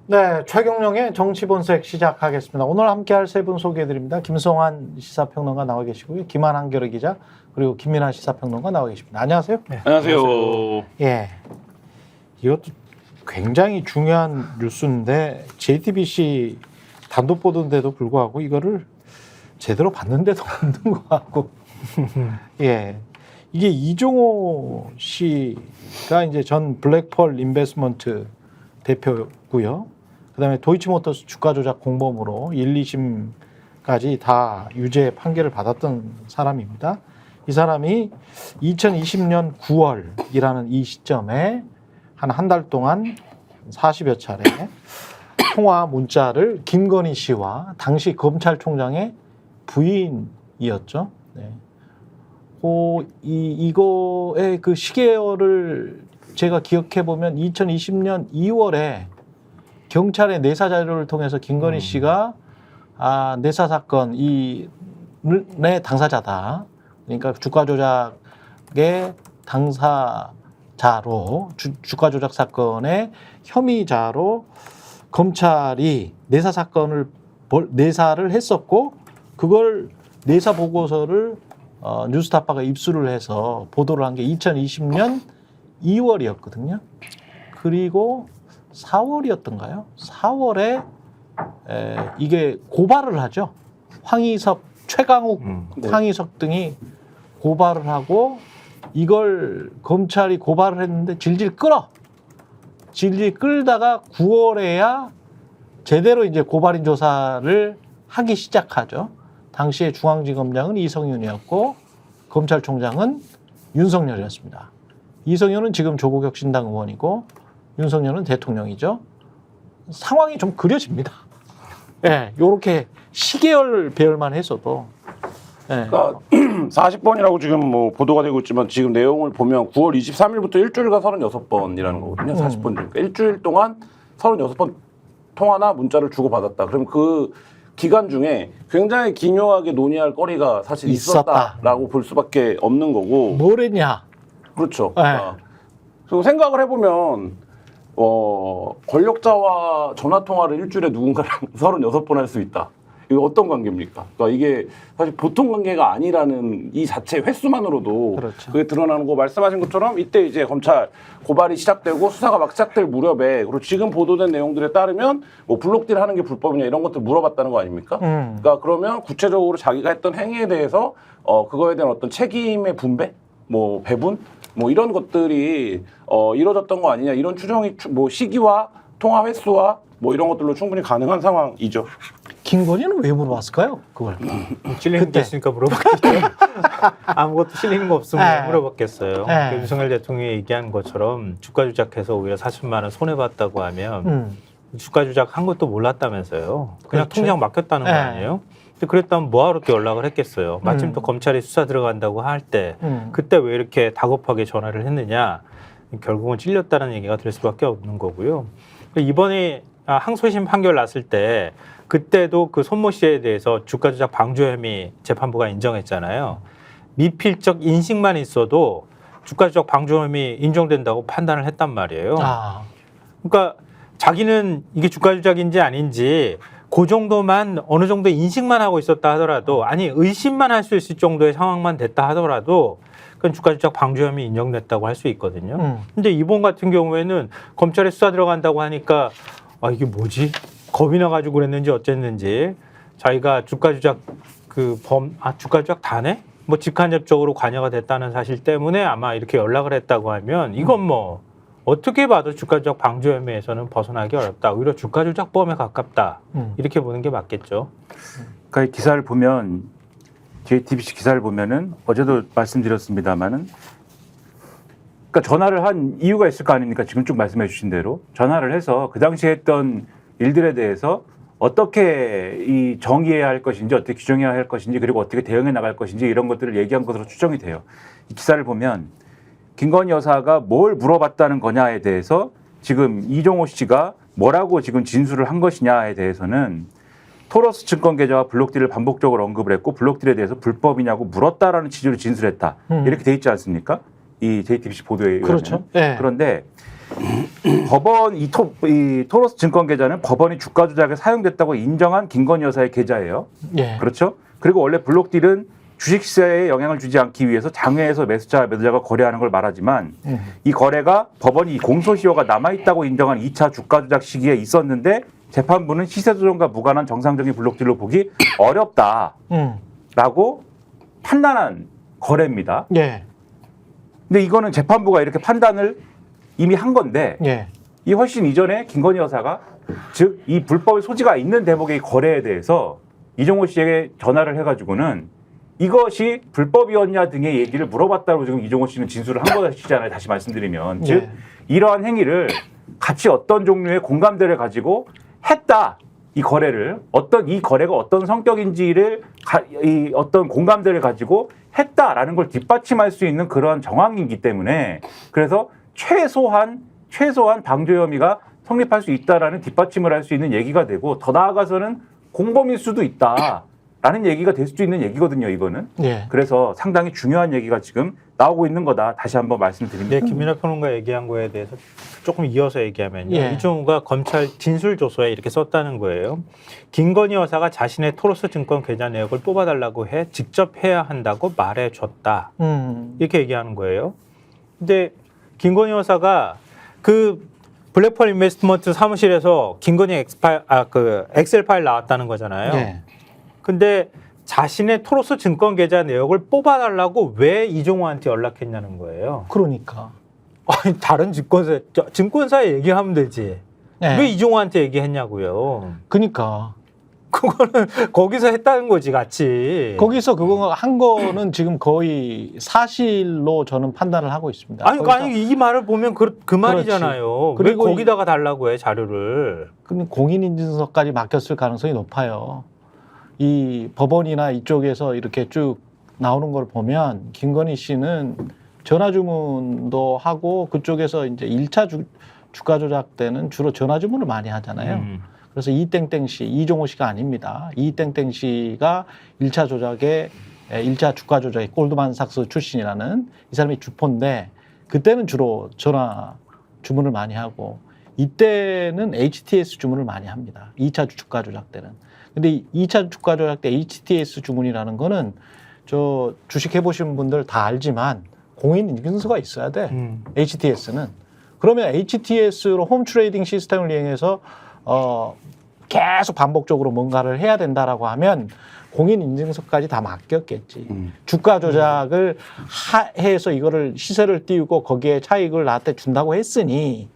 네, 최경영의 정치본색 시작하겠습니다. 오늘 함께할 세 분 소개해드립니다. 김성환 시사평론가 나와 계시고요. 김한 한겨레 기자 그리고 김민아 시사평론가 나와 계십니다. 안녕하세요. 네, 안녕하세요. 예, 이것도 굉장히 중요한 뉴스인데 JTBC 단독 보도인데도 불구하고 이거를 제대로 봤는데도 없는 것 같고 예, 이게 이종호 씨가 이제 전 블랙펄 인베스먼트 대표고요. 그다음에 도이치모터스 주가 조작 공범으로 1, 2심까지 다 유죄 판결을 받았던 사람입니다. 이 사람이 2020년 9월이라는 이 시점에 한 달 동안 40여 차례 통화 문자를 김건희 씨와 당시 검찰총장의 부인이었죠. 네. 이거의 그 시계열을 제가 기억해 보면 2020년 2월에 경찰의 내사 자료를 통해서 김건희 씨가 내사 사건 의 당사자다. 그러니까 주가 조작의 당사자로 주가 조작 사건의 혐의자로 검찰이 내사 사건을 내사를 했었고 그걸 내사 보고서를 뉴스타파가 입수를 해서 보도를 한 게 2020년 2월이었거든요. 그리고 4월이었던가요? 4월에 이게 고발을 하죠. 황희섭, 최강욱, 황희섭 등이 고발을 하고 이걸 검찰이 고발을 했는데 질질 끌다가 9월에야 제대로 이제 고발인 조사를 하기 시작하죠. 당시에 중앙지검장은 이성윤이었고 검찰총장은 윤석열이었습니다. 이성윤은 지금 조국혁신당 의원이고 윤석열은 대통령이죠. 상황이 좀 그려집니다. 예, 요렇게 시계열 배열만 했어도. 예. 그러니까 40번이라고 지금 뭐 보도가 되고 있지만 지금 내용을 보면 9월 23일부터 일주일간 36번이라는 거거든요. 40번 그러니까 일주일 동안 36번 통화나 문자를 주고받았다. 그럼 그 기간 중에 굉장히 기묘하게 논의할 거리가 사실 있었다라고 볼 수밖에 없는 거고. 뭘 했냐? 그렇죠. 그리고 생각을 해보면 권력자와 전화 통화를 일주일에 누군가랑 36번 할 수 있다. 이거 어떤 관계입니까? 그러니까 이게 사실 보통 관계가 아니라는 이 자체 횟수만으로도 그렇죠. 그게 드러나는 거 말씀하신 것처럼 이때 이제 검찰 고발이 시작되고 수사가 막 시작될 무렵에 그리고 지금 보도된 내용들에 따르면 뭐 블록딜 하는 게 불법이냐 이런 것들 물어봤다는 거 아닙니까? 그러니까 그러면 구체적으로 자기가 했던 행위에 대해서 그거에 대한 어떤 책임의 분배, 뭐 배분, 뭐 이런 것들이 이루어졌던 거 아니냐 이런 추정이 뭐 시기와 통화 횟수와 뭐 이런 것들로 충분히 가능한 상황이죠. 김건희는 왜 물어봤을까요? 그걸. 실리는 게 있으니까 물어봤겠죠. 아무것도 실리는 거 없으면 네. 물어봤겠어요. 네. 그 윤석열 대통령이 얘기한 것처럼 주가 조작해서 오히려 40만 원 손해봤다고 하면 주가 조작 한 것도 몰랐다면서요. 그냥 그렇죠. 통장 맡겼다는 거 네. 아니에요? 근데 그랬다면 뭐하러 이렇게 연락을 했겠어요. 마침 또 검찰이 수사 들어간다고 할 때 그때 왜 이렇게 다급하게 전화를 했느냐. 결국은 찔렸다는 얘기가 될 수밖에 없는 거고요. 이번에 항소심 판결 났을 때 그때도 그 손모 씨에 대해서 주가 조작 방조 혐의 재판부가 인정했잖아요. 미필적 인식만 있어도 주가 조작 방조 혐의 인정된다고 판단을 했단 말이에요. 그러니까 자기는 이게 주가 조작인지 아닌지 그 정도만 어느 정도 인식만 하고 있었다 하더라도 아니 의심만 할 수 있을 정도의 상황만 됐다 하더라도 그건 주가 조작 방조 혐의 인정됐다고 할 수 있거든요. 근데 이번 같은 경우에는 검찰에 수사 들어간다고 하니까 이게 뭐지? 겁이 나가지고 그랬는지 어쨌는지 자기가 주가 조작 주가 조작 다네? 뭐 직간접적으로 관여가 됐다는 사실 때문에 아마 이렇게 연락을 했다고 하면 이건 뭐 어떻게 봐도 주가 조작 방조 혐의에서는 벗어나기 어렵다. 오히려 주가 조작범에 가깝다. 이렇게 보는 게 맞겠죠. 그러니까 이 기사를 보면 JTBC 기사를 보면은 어제도 말씀드렸습니다마는 그러니까 전화를 한 이유가 있을 거 아닙니까? 지금 쭉 말씀해 주신 대로 전화를 해서 그 당시에 했던 일들에 대해서 어떻게 이 정의해야 할 것인지 어떻게 규정해야 할 것인지 그리고 어떻게 대응해 나갈 것인지 이런 것들을 얘기한 것으로 추정이 돼요. 이 기사를 보면 김건희 여사가 뭘 물어봤다는 거냐에 대해서 지금 이종호 씨가 뭐라고 지금 진술을 한 것이냐에 대해서는 토러스 증권 계좌와 블록딜을 반복적으로 언급을 했고 블록딜에 대해서 불법이냐고 물었다라는 취지로 진술했다. 이렇게 돼 있지 않습니까? 이 JTBC 보도에 의하면. 그렇죠. 네. 그런데 법원 이 토로스 증권 계좌는 법원이 주가 조작에 사용됐다고 인정한 김건희 여사의 계좌예요. 예. 그렇죠? 그리고 원래 블록딜은 주식시세에 영향을 주지 않기 위해서 장외에서 매수자, 매도자가 거래하는 걸 말하지만 이 거래가 법원이 공소시효가 남아있다고 인정한 2차 주가 조작 시기에 있었는데 재판부는 시세 조정과 무관한 정상적인 블록딜로 보기 어렵다라고 판단한 거래입니다. 예. 근데 이거는 재판부가 이렇게 판단을 이미 한 건데 예. 이 훨씬 이전에 김건희 여사가 즉 이 불법의 소지가 있는 대목의 거래에 대해서 이종호 씨에게 전화를 해가지고는 이것이 불법이었냐 등의 얘기를 물어봤다고 지금 이종호 씨는 진술을 한 것이잖아요. 다시 말씀드리면 즉 예. 이러한 행위를 같이 어떤 종류의 공감대를 가지고 했다. 이 거래를 이 거래가 어떤 성격인지를 이 어떤 공감대를 가지고 했다라는 걸 뒷받침할 수 있는 그러한 정황이기 때문에 그래서 최소한 방조 혐의가 성립할 수 있다라는 뒷받침을 할 수 있는 얘기가 되고 더 나아가서는 공범일 수도 있다라는 얘기가 될 수도 있는 얘기거든요. 이거는. 예. 그래서 상당히 중요한 얘기가 지금 나오고 있는 거다. 다시 한번 말씀드립니다. 네, 김민하 평론가 얘기한 거에 대해서 조금 이어서 얘기하면요. 예. 이종우가 검찰 진술조서에 이렇게 썼다는 거예요. 김건희 여사가 자신의 토로스 증권 계좌 내역을 뽑아달라고 해 직접 해야 한다고 말해줬다. 이렇게 얘기하는 거예요. 근데 김건희 여사가 그 블랙펄 인베스트먼트 사무실에서 김건희 엑셀 파일 나왔다는 거잖아요. 예. 근데 자신의 토로스 증권 계좌 내역을 뽑아달라고 왜 이종호한테 연락했냐는 거예요. 그러니까. 아니, 다른 증권사에 얘기하면 되지. 예. 왜 이종호한테 얘기했냐고요. 그러니까. 그거는 거기서 했다는 거지, 같이. 거기서 그거 한 거는 지금 거의 사실로 저는 판단을 하고 있습니다. 아니 이 말을 보면 그 말이잖아요. 그리고 왜 거기다가 달라고 해, 자료를. 그럼 공인인증서까지 맡겼을 가능성이 높아요. 이 법원이나 이쪽에서 이렇게 쭉 나오는 걸 보면 김건희 씨는 전화 주문도 하고 그쪽에서 이제 1차 주가 조작 때는 주로 전화 주문을 많이 하잖아요. 그래서 이땡땡 씨, 이종호 씨가 아닙니다. 이땡땡 씨가 1차 조작에 1차 주가 조작의 골드만삭스 출신이라는 이 사람이 주포인데 그때는 주로 전화 주문을 많이 하고 이때는 HTS 주문을 많이 합니다. 2차 주가 조작 때는. 근데 2차 주가 조작 때 HTS 주문이라는 거는 저 주식 해보신 분들 다 알지만 공인인증서가 있어야 돼. HTS는. 그러면 HTS로 홈 트레이딩 시스템을 이용해서 계속 반복적으로 뭔가를 해야 된다라고 하면 공인인증서까지 다 맡겼겠지. 주가 조작을 해서 이거를 시세를 띄우고 거기에 차익을 나한테 준다고 했으니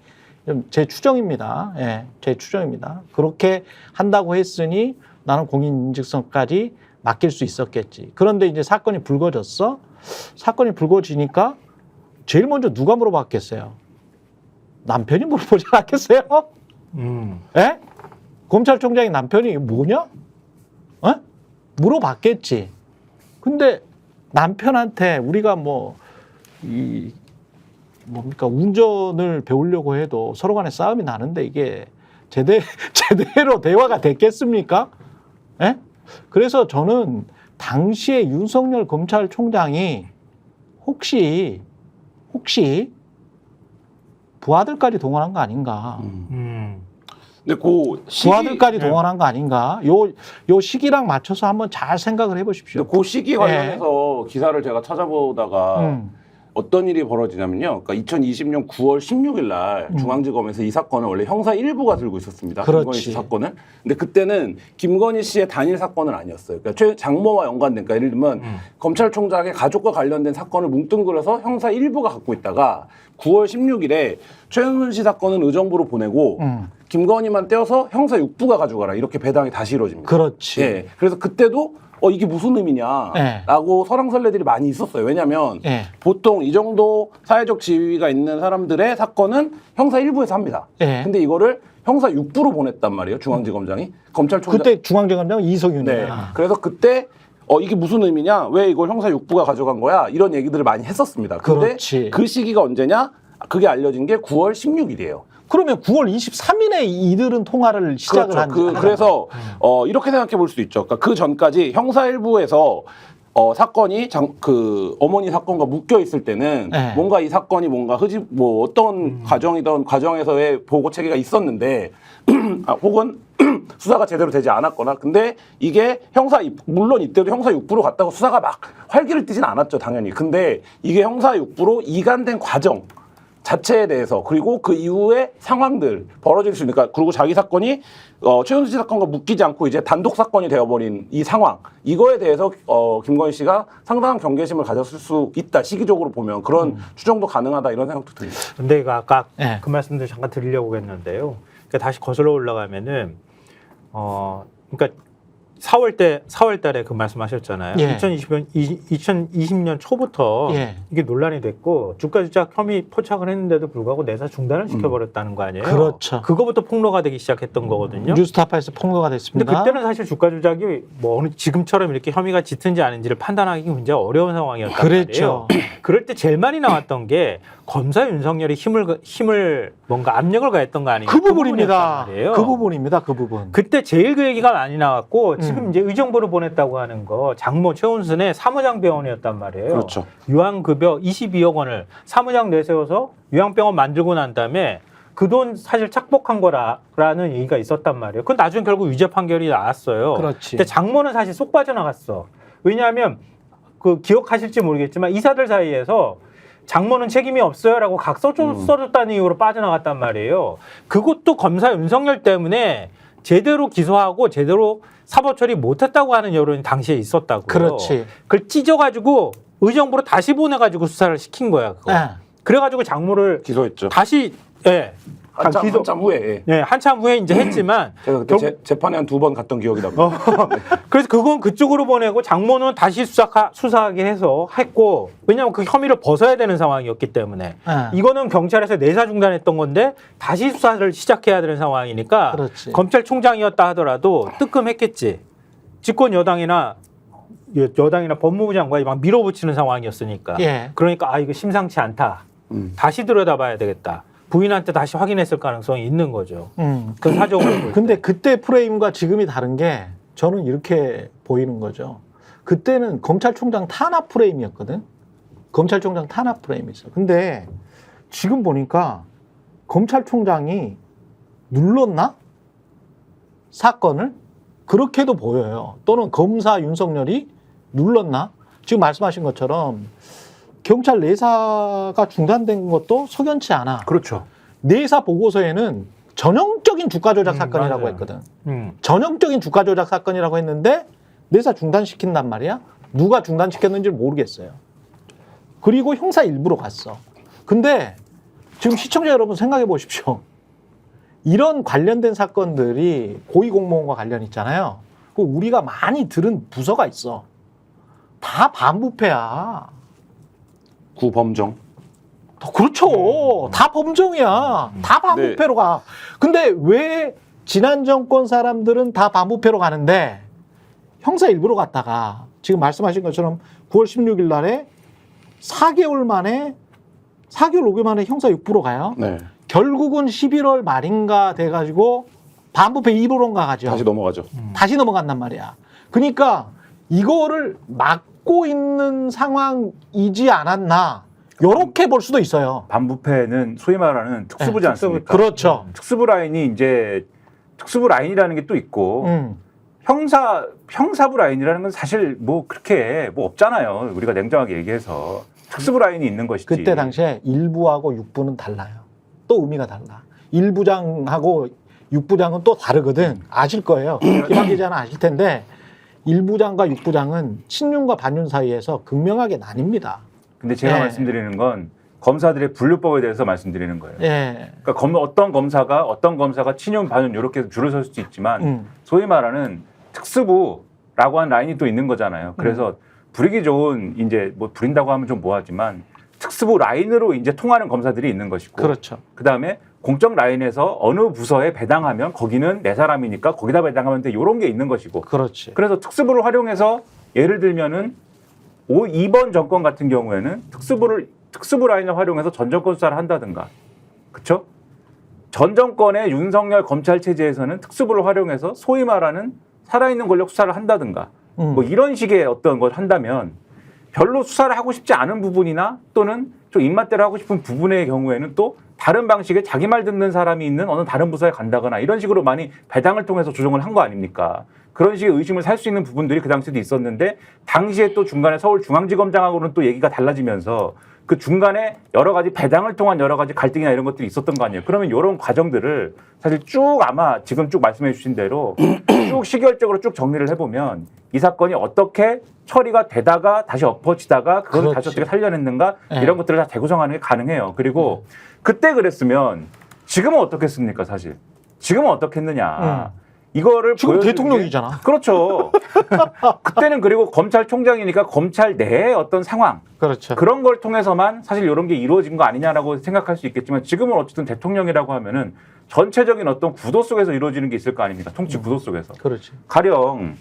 제 추정입니다. 예, 제 추정입니다. 그렇게 한다고 했으니 나는 공인인증서까지 맡길 수 있었겠지. 그런데 이제 사건이 불거졌어. 사건이 불거지니까 제일 먼저 누가 물어봤겠어요? 남편이 물어보지 않겠어요? 예? 검찰총장이 남편이 뭐냐? 어? 물어봤겠지. 근데 남편한테 우리가 운전을 배우려고 해도 서로 간에 싸움이 나는데 이게 제대로 대화가 됐겠습니까? 예? 그래서 저는 당시에 윤석열 검찰총장이 혹시 부하들까지 동원한 거 아닌가? 근데 그 부하들까지 동원한 거 아닌가? 요 시기랑 맞춰서 한번 잘 생각을 해보십시오. 그 시기 관련해서 기사를 제가 찾아보다가 어떤 일이 벌어지냐면요. 그러니까 2020년 9월 16일 날 중앙지검에서 이 사건을 원래 형사 1부가 들고 있었습니다. 그렇지. 김건희 씨 사건을. 근데 그때는 김건희 씨의 단일 사건은 아니었어요. 그러니까 장모와 연관된, 그러니까 예를 들면 검찰총장의 가족과 관련된 사건을 뭉뚱그려서 형사 1부가 갖고 있다가 9월 16일에 최은순 씨 사건은 의정부로 보내고 김건희만 떼어서 형사 6부가 가져가라. 이렇게 배당이 다시 이루어집니다. 그렇지. 예. 그래서 그때도 이게 무슨 의미냐라고 설왕설래들이 많이 있었어요. 왜냐하면 보통 이 정도 사회적 지위가 있는 사람들의 사건은 형사 1부에서 합니다. 근데 이거를 형사 6부로 보냈단 말이에요. 중앙지검장이. 검찰총장. 그때 중앙지검장 이석윤이야. 네. 그래서 그때 이게 무슨 의미냐? 왜 이걸 형사 6부가 가져간 거야? 이런 얘기들을 많이 했었습니다. 근데 그렇지. 그 시기가 언제냐? 그게 알려진 게 9월 16일이에요. 그러면 9월 23일에 이들은 통화를 시작을 그렇죠. 그래서 이렇게 생각해 볼 수 있죠. 그러니까 그 전까지 형사 1부에서 사건이 그 어머니 사건과 묶여 있을 때는 네. 뭔가 이 사건이 뭔가 뭐 어떤 과정이던 과정에서의 보고 체계가 있었는데 혹은 수사가 제대로 되지 않았거나 근데 이게 물론 이때도 형사 6부로 갔다고 수사가 막 활기를 띠진 않았죠 당연히. 근데 이게 형사 6부로 이관된 과정 자체에 대해서 그리고 그 이후의 상황들 벌어질 수 있으니까 그리고 자기 사건이 최은수 씨 사건과 묶이지 않고 이제 단독 사건이 되어버린 이 상황 이거에 대해서 김건희 씨가 상당한 경계심을 가졌을 수 있다 시기적으로 보면 그런 추정도 가능하다 이런 생각도 듭니다. 근데 이거 아까 네. 그 말씀도 잠깐 드리려고 했는데요. 그러니까 다시 거슬러 올라가면은 그러니까 4월 달에 그 말씀하셨잖아요. 예. 2020년 초부터 예. 이게 논란이 됐고 주가 조작 혐의 포착을 했는데도 불구하고 내사 중단을 시켜버렸다는 거 아니에요? 그렇죠. 그거부터 폭로가 되기 시작했던 거거든요. 뉴스타파에서 폭로가 근데 됐습니다. 그때는 사실 주가 조작이 뭐 어느 지금처럼 이렇게 혐의가 짙은지 아닌지를 판단하기 굉장히 어려운 상황이었단 그랬죠. 말이에요. 그럴 때 제일 많이 나왔던 게 검사 윤석열이 힘을 뭔가 압력을 가했던 거 아니에요? 그 부분입니다. 말이에요. 그 부분입니다. 그 부분. 그때 제일 그 얘기가 많이 나왔고 지금 이제 의정부로 보냈다고 하는 거 장모 최은순의 사무장 병원이었단 말이에요. 그렇죠. 유한급여 22억 원을 사무장 내세워서 요양병원 만들고 난 다음에 그 돈 사실 착복한 거라는 얘기가 있었단 말이에요. 그건 나중에 결국 유죄 판결이 나왔어요. 그렇지. 근데 장모는 사실 쏙 빠져나갔어. 왜냐하면 그 기억하실지 모르겠지만 이사들 사이에서 장모는 책임이 없어요라고 써줬다는 이유로 빠져나갔단 말이에요. 그것도 검사 윤석열 때문에 제대로 기소하고 제대로 사법 처리 못했다고 하는 여론이 당시에 있었다고요. 그렇지. 그걸 찢어가지고 의정부로 다시 보내가지고 수사를 시킨 거야. 그거. 네. 그래가지고 장모를 기소했죠. 다시 한참 후에. 한참 후에 이제 했지만 제가 그때 재판에 한 2번 갔던 기억이 납니다. 그래서 그건 그쪽으로 보내고 장모는 다시 수사하게 해서 했고 왜냐하면 그 혐의를 벗어야 되는 상황이었기 때문에 네. 이거는 경찰에서 내사 중단했던 건데 다시 수사를 시작해야 되는 상황이니까 그렇지. 검찰총장이었다 하더라도 뜨끔했겠지. 집권 여당이나 법무부 장관이 막 밀어붙이는 상황이었으니까. 예. 그러니까 이거 심상치 않다. 다시 들여다봐야 되겠다. 부인한테 다시 확인했을 가능성이 있는 거죠. 그 사정으로. 근데 그때 프레임과 지금이 다른 게 저는 이렇게 보이는 거죠. 그때는 검찰총장 탄압 프레임이었거든. 검찰총장 탄압 프레임이 있어. 근데 지금 보니까 검찰총장이 눌렀나? 사건을? 그렇게도 보여요. 또는 검사 윤석열이 눌렀나? 지금 말씀하신 것처럼 경찰 내사가 중단된 것도 석연치 않아. 그렇죠. 내사 보고서에는 전형적인 주가 조작 사건이라고 맞아요. 했거든. 음. 전형적인 주가 조작 사건이라고 했는데 내사 중단시킨단 말이야. 누가 중단시켰는지 모르겠어요. 그리고 형사 일부로 갔어. 근데 지금 시청자 여러분 생각해 보십시오. 이런 관련된 사건들이 고위공무원과 관련 있잖아요. 그 우리가 많이 들은 부서가 있어. 다 반부패야. 구범정. 그렇죠. 다 범정이야. 다 반부패로 가. 근데 왜 지난 정권 사람들은 다 반부패로 가는데 형사 일부로 갔다가 지금 말씀하신 것처럼 9월 16일 날에 4개월 만에 4개월 5개월 만에 형사 6부로 가요. 네. 결국은 11월 말인가 돼가지고 반부패 2부로인가 가죠. 다시 넘어가죠. 다시 넘어간단 말이야. 그러니까 이거를 막고 있는 상황이지 않았나. 요렇게 볼 수도 있어요. 반부패는 소위 말하는 특수부지 네, 않습니까? 그렇죠. 특수부 라인이 이제 특수부 라인이라는 게 또 있고 형사부 라인이라는 건 사실 뭐 그렇게 뭐 없잖아요. 우리가 냉정하게 얘기해서 특수부 라인이 있는 것이지. 그때 당시에 1부하고 6부는 달라요. 또 의미가 달라. 1부장하고 6부장은 또 다르거든. 아실 거예요. 김한 기자는 아실 텐데 1부장과 6부장은 친윤과 반윤 사이에서 극명하게 나뉩니다. 근데 제가 예. 말씀드리는 건 검사들의 분류법에 대해서 말씀드리는 거예요. 예. 그러니까 어떤 검사가 친윤, 반윤 이렇게 줄을 설 수도 있지만 소위 말하는 특수부라고 하는 라인이 또 있는 거잖아요. 그래서 부리기 좋은 이제 뭐 부린다고 하면 좀 뭐하지만 특수부 라인으로 이제 통하는 검사들이 있는 것이고, 그렇죠. 그 다음에 공적 라인에서 어느 부서에 배당하면 거기는 내 사람이니까 거기다 배당하면 돼 이런 게 있는 것이고, 그렇지. 그래서 특수부를 활용해서 예를 들면은 2번 정권 같은 경우에는 특수부 라인을 활용해서 전 정권 수사를 한다든가, 그렇죠? 전 정권의 윤석열 검찰 체제에서는 특수부를 활용해서 소위 말하는 살아있는 권력 수사를 한다든가 뭐 이런 식의 어떤 걸 한다면 별로 수사를 하고 싶지 않은 부분이나 또는 좀 입맛대로 하고 싶은 부분의 경우에는 또 다른 방식의 자기 말 듣는 사람이 있는 어느 다른 부서에 간다거나 이런 식으로 많이 배당을 통해서 조정을 한 거 아닙니까? 그런 식의 의심을 살 수 있는 부분들이 그 당시에도 있었는데 당시에 또 중간에 서울중앙지검장하고는 또 얘기가 달라지면서 그 중간에 여러 가지 배당을 통한 여러 가지 갈등이나 이런 것들이 있었던 거 아니에요. 그러면 이런 과정들을 사실 쭉 아마 지금 쭉 말씀해 주신 대로 쭉 시결적으로 쭉 정리를 해보면 이 사건이 어떻게 처리가 되다가 다시 엎어지다가 그걸 그렇지. 다시 어떻게 살려냈는가 네. 이런 것들을 다 재구성하는 게 가능해요. 그리고 그때 그랬으면 지금은 어떻겠습니까 사실. 지금은 어떻겠느냐. 이거를 지금 보여주는 대통령이잖아. 게, 그렇죠. 그때는 그리고 검찰총장이니까 검찰 내의 어떤 상황 그렇죠. 그런 걸 통해서만 사실 이런 게 이루어진 거 아니냐라고 생각할 수 있겠지만 지금은 어쨌든 대통령이라고 하면은 전체적인 어떤 구도 속에서 이루어지는 게 있을 거 아닙니까? 통치 구도 속에서. 그렇지. 가령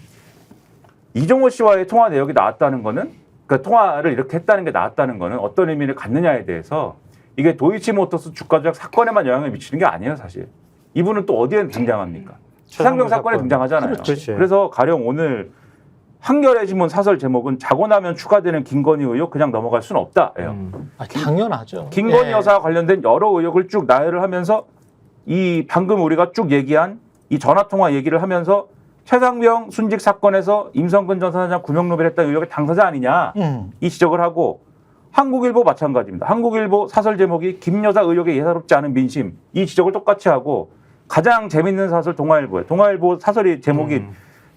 이종호 씨와의 통화 내역이 나왔다는 거는 그 통화를 이렇게 했다는 게 나왔다는 거는 어떤 의미를 갖느냐에 대해서 이게 도이치모터스 주가 조작 사건에만 영향을 미치는 게 아니에요, 사실. 이분은 또 어디에 등장합니까? 최상병 사건에 등장하잖아요. 그렇지. 그래서 가령 오늘 한겨레 신문 사설 제목은 자고 나면 추가되는 김건희 의혹 그냥 넘어갈 수는 없다예요. 아, 당연하죠. 김건희 예. 여사와 관련된 여러 의혹을 쭉 나열을 하면서 이 방금 우리가 쭉 얘기한 이 전화통화 얘기를 하면서 최상병 순직 사건에서 임성근 전 사장 구명로벨했다는 의혹의 당사자 아니냐 이 지적을 하고 한국일보 마찬가지입니다. 한국일보 사설 제목이 김 여사 의혹에 예사롭지 않은 민심 이 지적을 똑같이 하고 가장 재밌는 사설 동아일보예요. 동아일보 사설이 제목이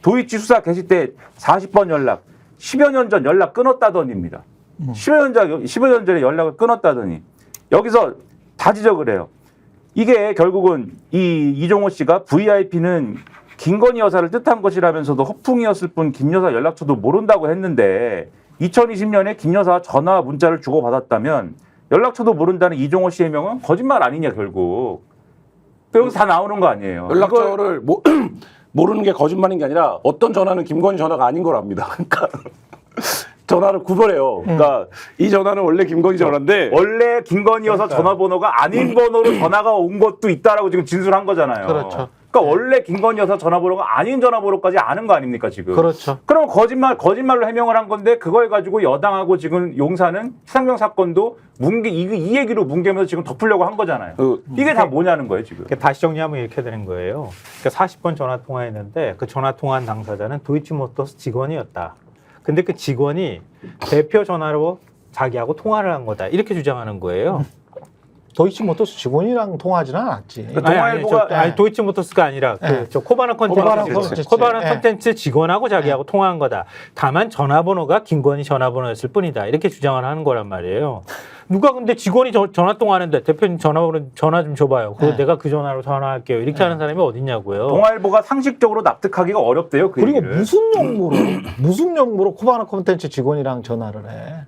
도이치 수사 개시 때 40번 연락 10여 년 전 연락 끊었다더니입니다. 10여 년 전에 연락을 끊었다더니 여기서 다 지적을 해요. 이게 결국은 이 이종호 씨가 VIP는 김건희 여사를 뜻한 것이라면서도 허풍이었을 뿐 김 여사 연락처도 모른다고 했는데 2020년에 김 여사와 전화와 문자를 주고받았다면 연락처도 모른다는 이종호 씨의 명은 거짓말 아니냐 결국. 여기서 다 나오는 거 아니에요. 연락처를 모르는 게 거짓말인 게 아니라 어떤 전화는 김건희 전화가 아닌 걸 압니다. 그러니까 전화를 구별해요. 그러니까 이 전화는 원래 김건희 전화인데 원래 김건희 여사 전화번호가 아닌 번호로 전화가 온 것도 있다라고 지금 진술한 거잖아요. 그렇죠. 그러니까 원래 김건희 여사 전화번호가 아닌 전화번호까지 아는 거 아닙니까 지금? 그렇죠. 그럼 거짓말로 해명을 한 건데 그걸 가지고 여당하고 지금 용사는 최상병 사건도 이 얘기로 뭉개면서 지금 덮으려고 한 거잖아요. 이게 다 뭐냐는 거예요 지금. 그러니까 다시 정리하면 이렇게 되는 거예요. 그러니까 40번 전화 통화했는데 그 전화 통화한 당사자는 도이치모터스 직원이었다. 근데 그 직원이 대표 전화로 자기하고 통화를 한 거다. 이렇게 주장하는 거예요. 도이치모터스 직원이랑 통화하지는 않았지. 그 동아일보가 아니 도이치모터스가 아니라 네. 저 코바나 코바나 컨텐츠 컨텐츠. 코바나 네. 컨텐츠 직원하고 자기하고 통화한 거다. 다만 전화번호가 김건희 전화번호였을 뿐이다. 이렇게 주장을 하는 거란 말이에요. 누가 근데 직원이 전화 통화하는데 대표님 전화 좀 줘봐요. 그리고 네. 내가 그 전화로 전화할게요. 이렇게 하는 사람이 어딨냐고요. 동아일보가 상식적으로 납득하기가 어렵대요. 그 그리고 얘기를. 무슨 용무로 코바나 콘텐츠 직원이랑 전화를 해.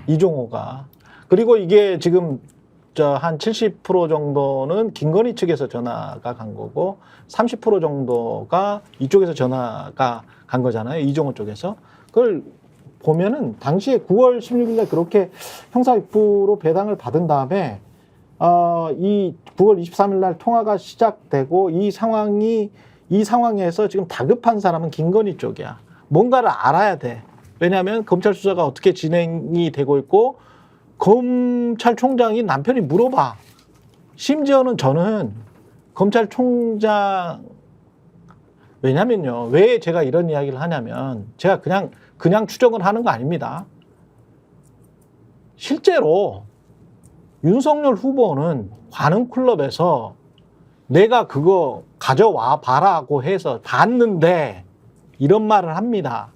이종호가. 그리고 이게 지금 한 70% 정도는 김건희 측에서 전화가 간 거고 30% 정도가 이쪽에서 전화가 간 거잖아요. 이종호 쪽에서. 그걸 보면은 당시에 9월 16일 날 그렇게 형사 입부로 배당을 받은 다음에 이 9월 23일 날 통화가 시작되고 이 상황에서 지금 다급한 사람은 김건희 쪽이야. 뭔가를 알아야 돼. 왜냐하면 검찰 수사가 어떻게 진행이 되고 있고 검찰총장이 남편이 물어봐. 심지어는 저는 검찰총장 왜냐면요. 왜 제가 이런 이야기를 하냐면 제가 그냥 추정을 하는 거 아닙니다. 실제로 윤석열 후보는 관훈클럽에서 내가 그거 가져와 봐라고 해서 봤는데 이런 말을 합니다.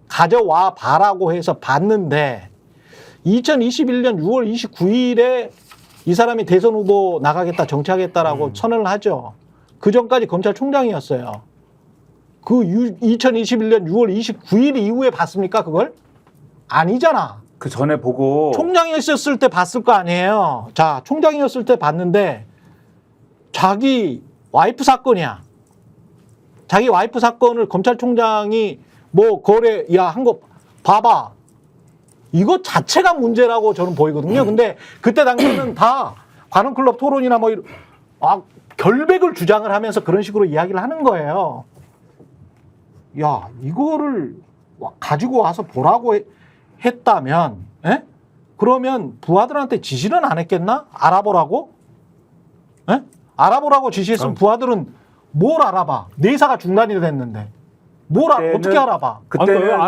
가져와 봐라고 해서 봤는데 2021년 6월 29일에 이 사람이 대선 후보 나가겠다 정치하겠다라고 선언을 하죠. 그 전까지 검찰총장이었어요. 그 2021년 6월 29일 이후에 봤습니까 그걸? 아니잖아. 그 전에 보고 총장이었을 때 봤을 거 아니에요. 자, 총장이었을 때 봤는데 자기 와이프 사건이야. 자기 와이프 사건을 검찰총장이 뭐 한 거 봐봐. 이거 자체가 문제라고 저는 보이거든요. 근데 그때 당시에는 다 관훈클럽 토론이나 결백을 주장을 하면서 그런 식으로 이야기를 하는 거예요. 야, 이거를 가지고 와서 보라고 했다면, 에? 그러면 부하들한테 지시는 안 했겠나? 알아보라고? 에? 알아보라고 지시했으면 부하들은 뭘 알아봐? 내사가 중단이 됐는데. 어떻게 알아봐? 그때는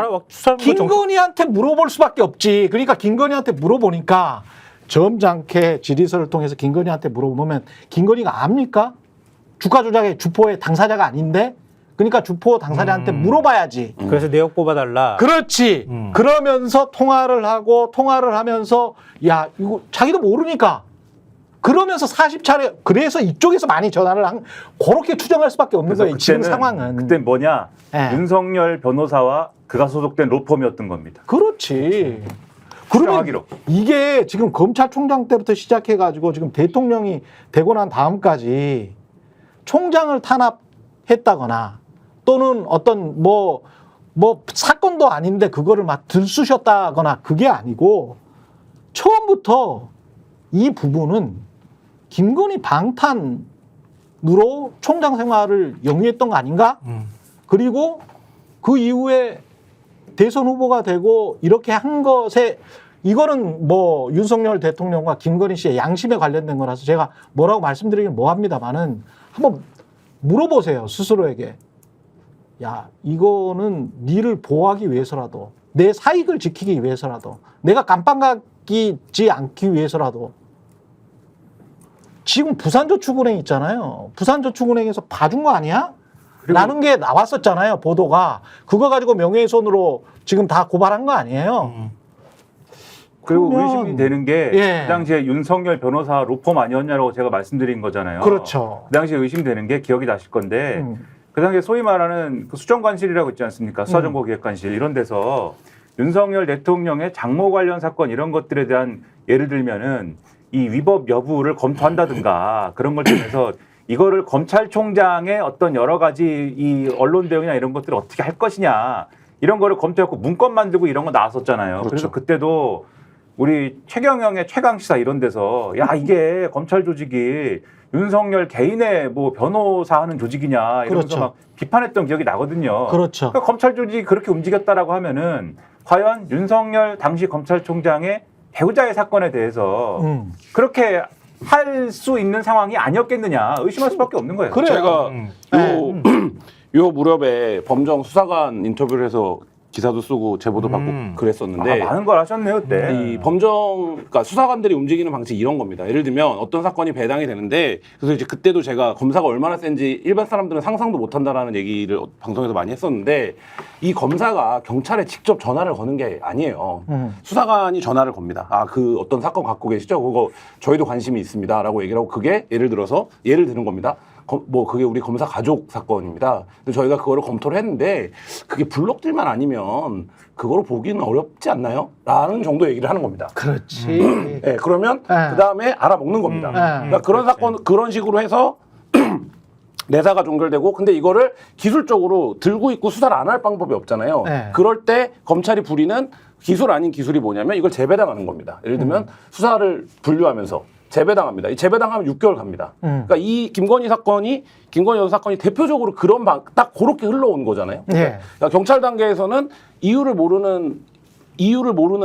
김건희한테 물어볼 수밖에 없지. 그러니까 김건희한테 물어보니까 점잖게 질의서를 통해서 김건희한테 물어보면 김건희가 압니까? 주가 조작의 주포의 당사자가 아닌데? 그러니까 주포 당사자한테 물어봐야지. 그래서 내역 뽑아달라. 그렇지. 그러면서 통화를 하면서 야, 이거 자기도 모르니까. 그러면서 40차례 그래서 이쪽에서 많이 전화를 그렇게 추정할 수밖에 없는 거예요. 지금 상황은. 그때 뭐냐? 네. 윤석열 변호사와 그가 소속된 로펌이었던 겁니다. 그렇지. 추정하기로. 그러면 이게 지금 검찰총장 때부터 시작해가지고 지금 대통령이 되고 난 다음까지 총장을 탄압했다거나 또는 어떤 뭐 사건도 아닌데 그거를 막 들쑤셨다거나 그게 아니고 처음부터 이 부분은 김건희 방탄으로 총장 생활을 영위했던 거 아닌가? 그리고 그 이후에 대선 후보가 되고 이렇게 한 것에 이거는 뭐 윤석열 대통령과 김건희 씨의 양심에 관련된 거라서 제가 뭐라고 말씀드리긴 뭐합니다만은 한번 물어보세요 스스로에게. 야, 이거는 니를 보호하기 위해서라도 내 사익을 지키기 위해서라도 내가 깜빵가기지 않기 위해서라도 지금 부산저축은행 있잖아요. 부산저축은행에서 봐준 거 아니야? 라는 게 나왔었잖아요. 보도가. 그거 가지고 명예훼손으로 지금 다 고발한 거 아니에요? 그리고 그러면- 의심이 되는 게 예. 그 당시에 윤석열 변호사 로펌 아니었냐라고 제가 말씀드린 거잖아요. 그렇죠. 그 당시에 의심되는 게 기억이 나실 건데 그 당시에 소위 말하는 그 수정관실이라고 있지 않습니까? 수사정보기획관실 이런 데서 윤석열 대통령의 장모 관련 사건 이런 것들에 대한 예를 들면은 이 위법 여부를 검토한다든가 그런 걸 통해서 이거를 검찰총장의 어떤 여러 가지 이 언론 대응이나 이런 것들을 어떻게 할 것이냐 이런 거를 검토하고 문건 만들고 이런 거 나왔었잖아요. 그렇죠. 그래서 그때도 우리 최경영의 최강시사 이런 데서 야 이게 검찰 조직이 윤석열 개인의 뭐 변호사 하는 조직이냐 이러면서 그렇죠. 막 비판했던 기억이 나거든요. 그렇죠. 그러니까 검찰 조직이 그렇게 움직였다라고 하면은 과연 윤석열 당시 검찰총장의 배우자의 사건에 대해서 그렇게 할 수 있는 상황이 아니었겠느냐 의심할 수밖에 없는 거예요. 그래요. 제가 요 무렵에 범정 수사관 인터뷰를 해서 기사도 쓰고 제보도 받고 그랬었는데 많은 걸 하셨네요 그때. 이 범정, 그러니까 수사관들이 움직이는 방식이 이런 겁니다. 예를 들면 어떤 사건이 배당이 되는데, 그래서 이제 그때도 제가 검사가 얼마나 센지 일반 사람들은 상상도 못 한다라는 얘기를 방송에서 많이 했었는데, 이 검사가 경찰에 직접 전화를 거는 게 아니에요. 수사관이 전화를 겁니다. 아, 그 어떤 사건 갖고 계시죠? 그거 저희도 관심이 있습니다라고 얘기를 하고, 그게 예를 들어서 예를 드는 겁니다. 그게 우리 검사 가족 사건입니다. 근데 저희가 그거를 검토를 했는데 그게 블록들만 아니면 그거를 보기는 어렵지 않나요? 라는 정도 얘기를 하는 겁니다. 그렇지. 네, 그러면 그 다음에 알아먹는 겁니다. 그러니까 그런 사건, 그런 식으로 해서 내사가 종결되고, 근데 이거를 기술적으로 들고 있고 수사를 안 할 방법이 없잖아요. 네. 그럴 때 검찰이 부리는 기술 아닌 기술이 뭐냐면 이걸 재배당하는 겁니다. 예를 들면 수사를 분류하면서 재배당합니다. 이 재배당하면 6개월 갑니다. 그러니까 이 김건희 여사 사건이 대표적으로 그런 딱 그렇게 흘러온 거잖아요. 네. 그러니까 경찰 단계에서는 이유를 모르는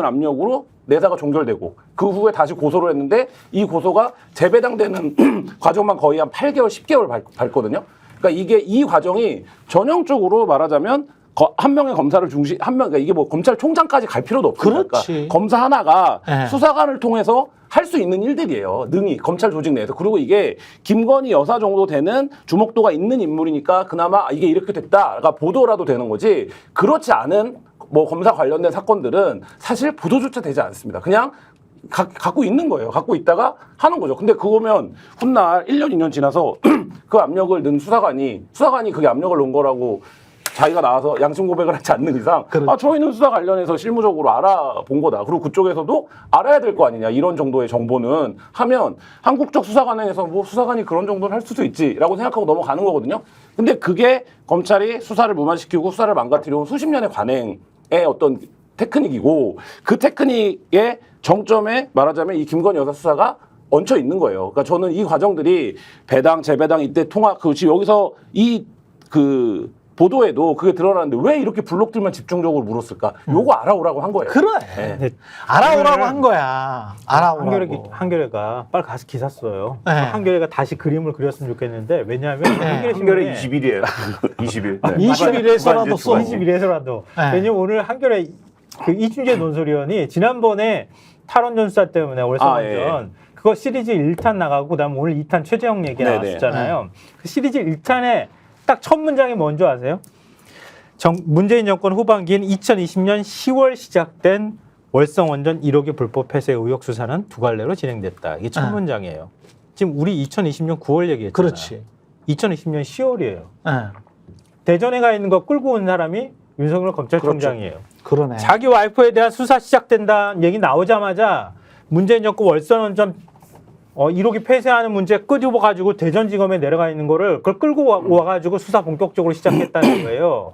압력으로 내사가 종결되고 그 후에 다시 고소를 했는데 이 고소가 재배당되는 과정만 거의 한 8개월, 10개월 밟거든요. 그러니까 이 과정이 전형적으로 말하자면 한 명의 검사를 그러니까 이게 뭐 검찰총장까지 갈 필요도 없습니다. 그렇지. 그러니까 검사 하나가 네. 수사관을 통해서 할 수 있는 일들이에요. 능히 검찰 조직 내에서. 그리고 이게 김건희 여사 정도 되는 주목도가 있는 인물이니까 그나마 이게 이렇게 됐다가 보도라도 되는 거지, 그렇지 않은 뭐 검사 관련된 사건들은 사실 보도조차 되지 않습니다. 그냥 갖고 있는 거예요. 갖고 있다가 하는 거죠. 근데 그거면 훗날 1년, 2년 지나서 그 압력을 넣은 수사관이 그게 압력을 넣은 거라고 자기가 나와서 양심 고백을 하지 않는 이상 아, 저희는 수사 관련해서 실무적으로 알아본 거다. 그리고 그쪽에서도 알아야 될 거 아니냐. 이런 정도의 정보는 하면 한국적 수사관에서 뭐 수사관이 그런 정도는 할 수도 있지라고 생각하고 넘어가는 거거든요. 근데 그게 검찰이 수사를 무마시키고 수사를 망가뜨려온 수십 년의 관행의 어떤 테크닉이고, 그 테크닉의 정점에 말하자면 이 김건희 여사 수사가 얹혀 있는 거예요. 그러니까 저는 이 과정들이 배당, 재배당 이때 통화, 여기서 보도에도 그게 드러나는데 왜 이렇게 블록들만 집중적으로 물었을까? 요거 알아오라고 한 거예요. 그래. 네. 알아오라고 한 거야. 알아오라고. 한겨레가 빨리 가서 기사 써요. 네. 한겨레가 다시 그림을 그렸으면 좋겠는데 왜냐하면 한겨레 한겨레 신문에 20일이에요. 20일. 20일에서라도 써. 21에서라도. 네. 왜냐면 오늘 한겨레 그 이준재 논설위원이 지난번에 탈원전 수사 때문에 월성원전 그거 시리즈 1탄 나가고 그다음 오늘 2탄 최재형 얘기 네네. 나왔었잖아요. 그 시리즈 1탄에 딱 첫 문장이 뭔지 아세요? 문재인 정권 후반기인 2020년 10월 시작된 월성원전 1호기 불법 폐쇄 의혹 수사는 두 갈래로 진행됐다. 이게 첫 문장이에요. 지금 우리 2020년 9월 얘기했잖아요. 그렇지. 2020년 10월이에요. 네. 대전에 가 있는 거 끌고 온 사람이 윤석열 검찰총장이에요. 그러네. 자기 와이프에 대한 수사 시작된다는 얘기 나오자마자 문재인 정권 월성원전 1호기 폐쇄하는 문제 끄집어가지고 대전지검에 내려가 있는 거를 그걸 끌고 와가지고 수사 본격적으로 시작했다는 거예요.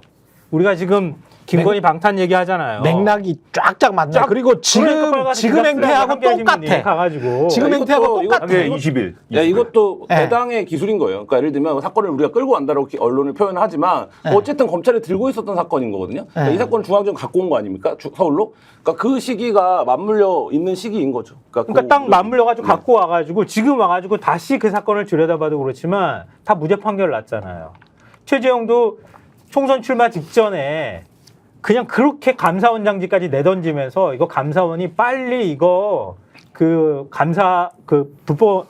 우리가 지금 김건희 방탄 얘기하잖아요. 맥락이 쫙쫙 맞네. 쫙- 그리고 그러니까 지금 행태하고 한겨레 신문이 똑같아. 가가지고 지금 이것도- 행태하고 이거- 똑같아. 한겨레 20일. 야, 이것도 네. 대당의 기술인 거예요. 그러니까 예를 들면 사건을 우리가 끌고 간다고 언론을 표현하지만 네. 어쨌든 검찰이 들고 있었던 사건인 거거든요. 그러니까 네. 이 사건을 중앙지검 갖고 온 거 아닙니까? 서울로? 그러니까 그 시기가 맞물려 있는 시기인 거죠. 그러니까 그- 딱 맞물려가지고 네. 갖고 와가지고 지금 와가지고 다시 그 사건을 들여다봐도 그렇지만 다 무죄 판결 났잖아요. 최재형도 총선 출마 직전에 그냥 그렇게 감사원장직까지 내던지면서 이거 감사원이 빨리 이거 그 감사 그 불법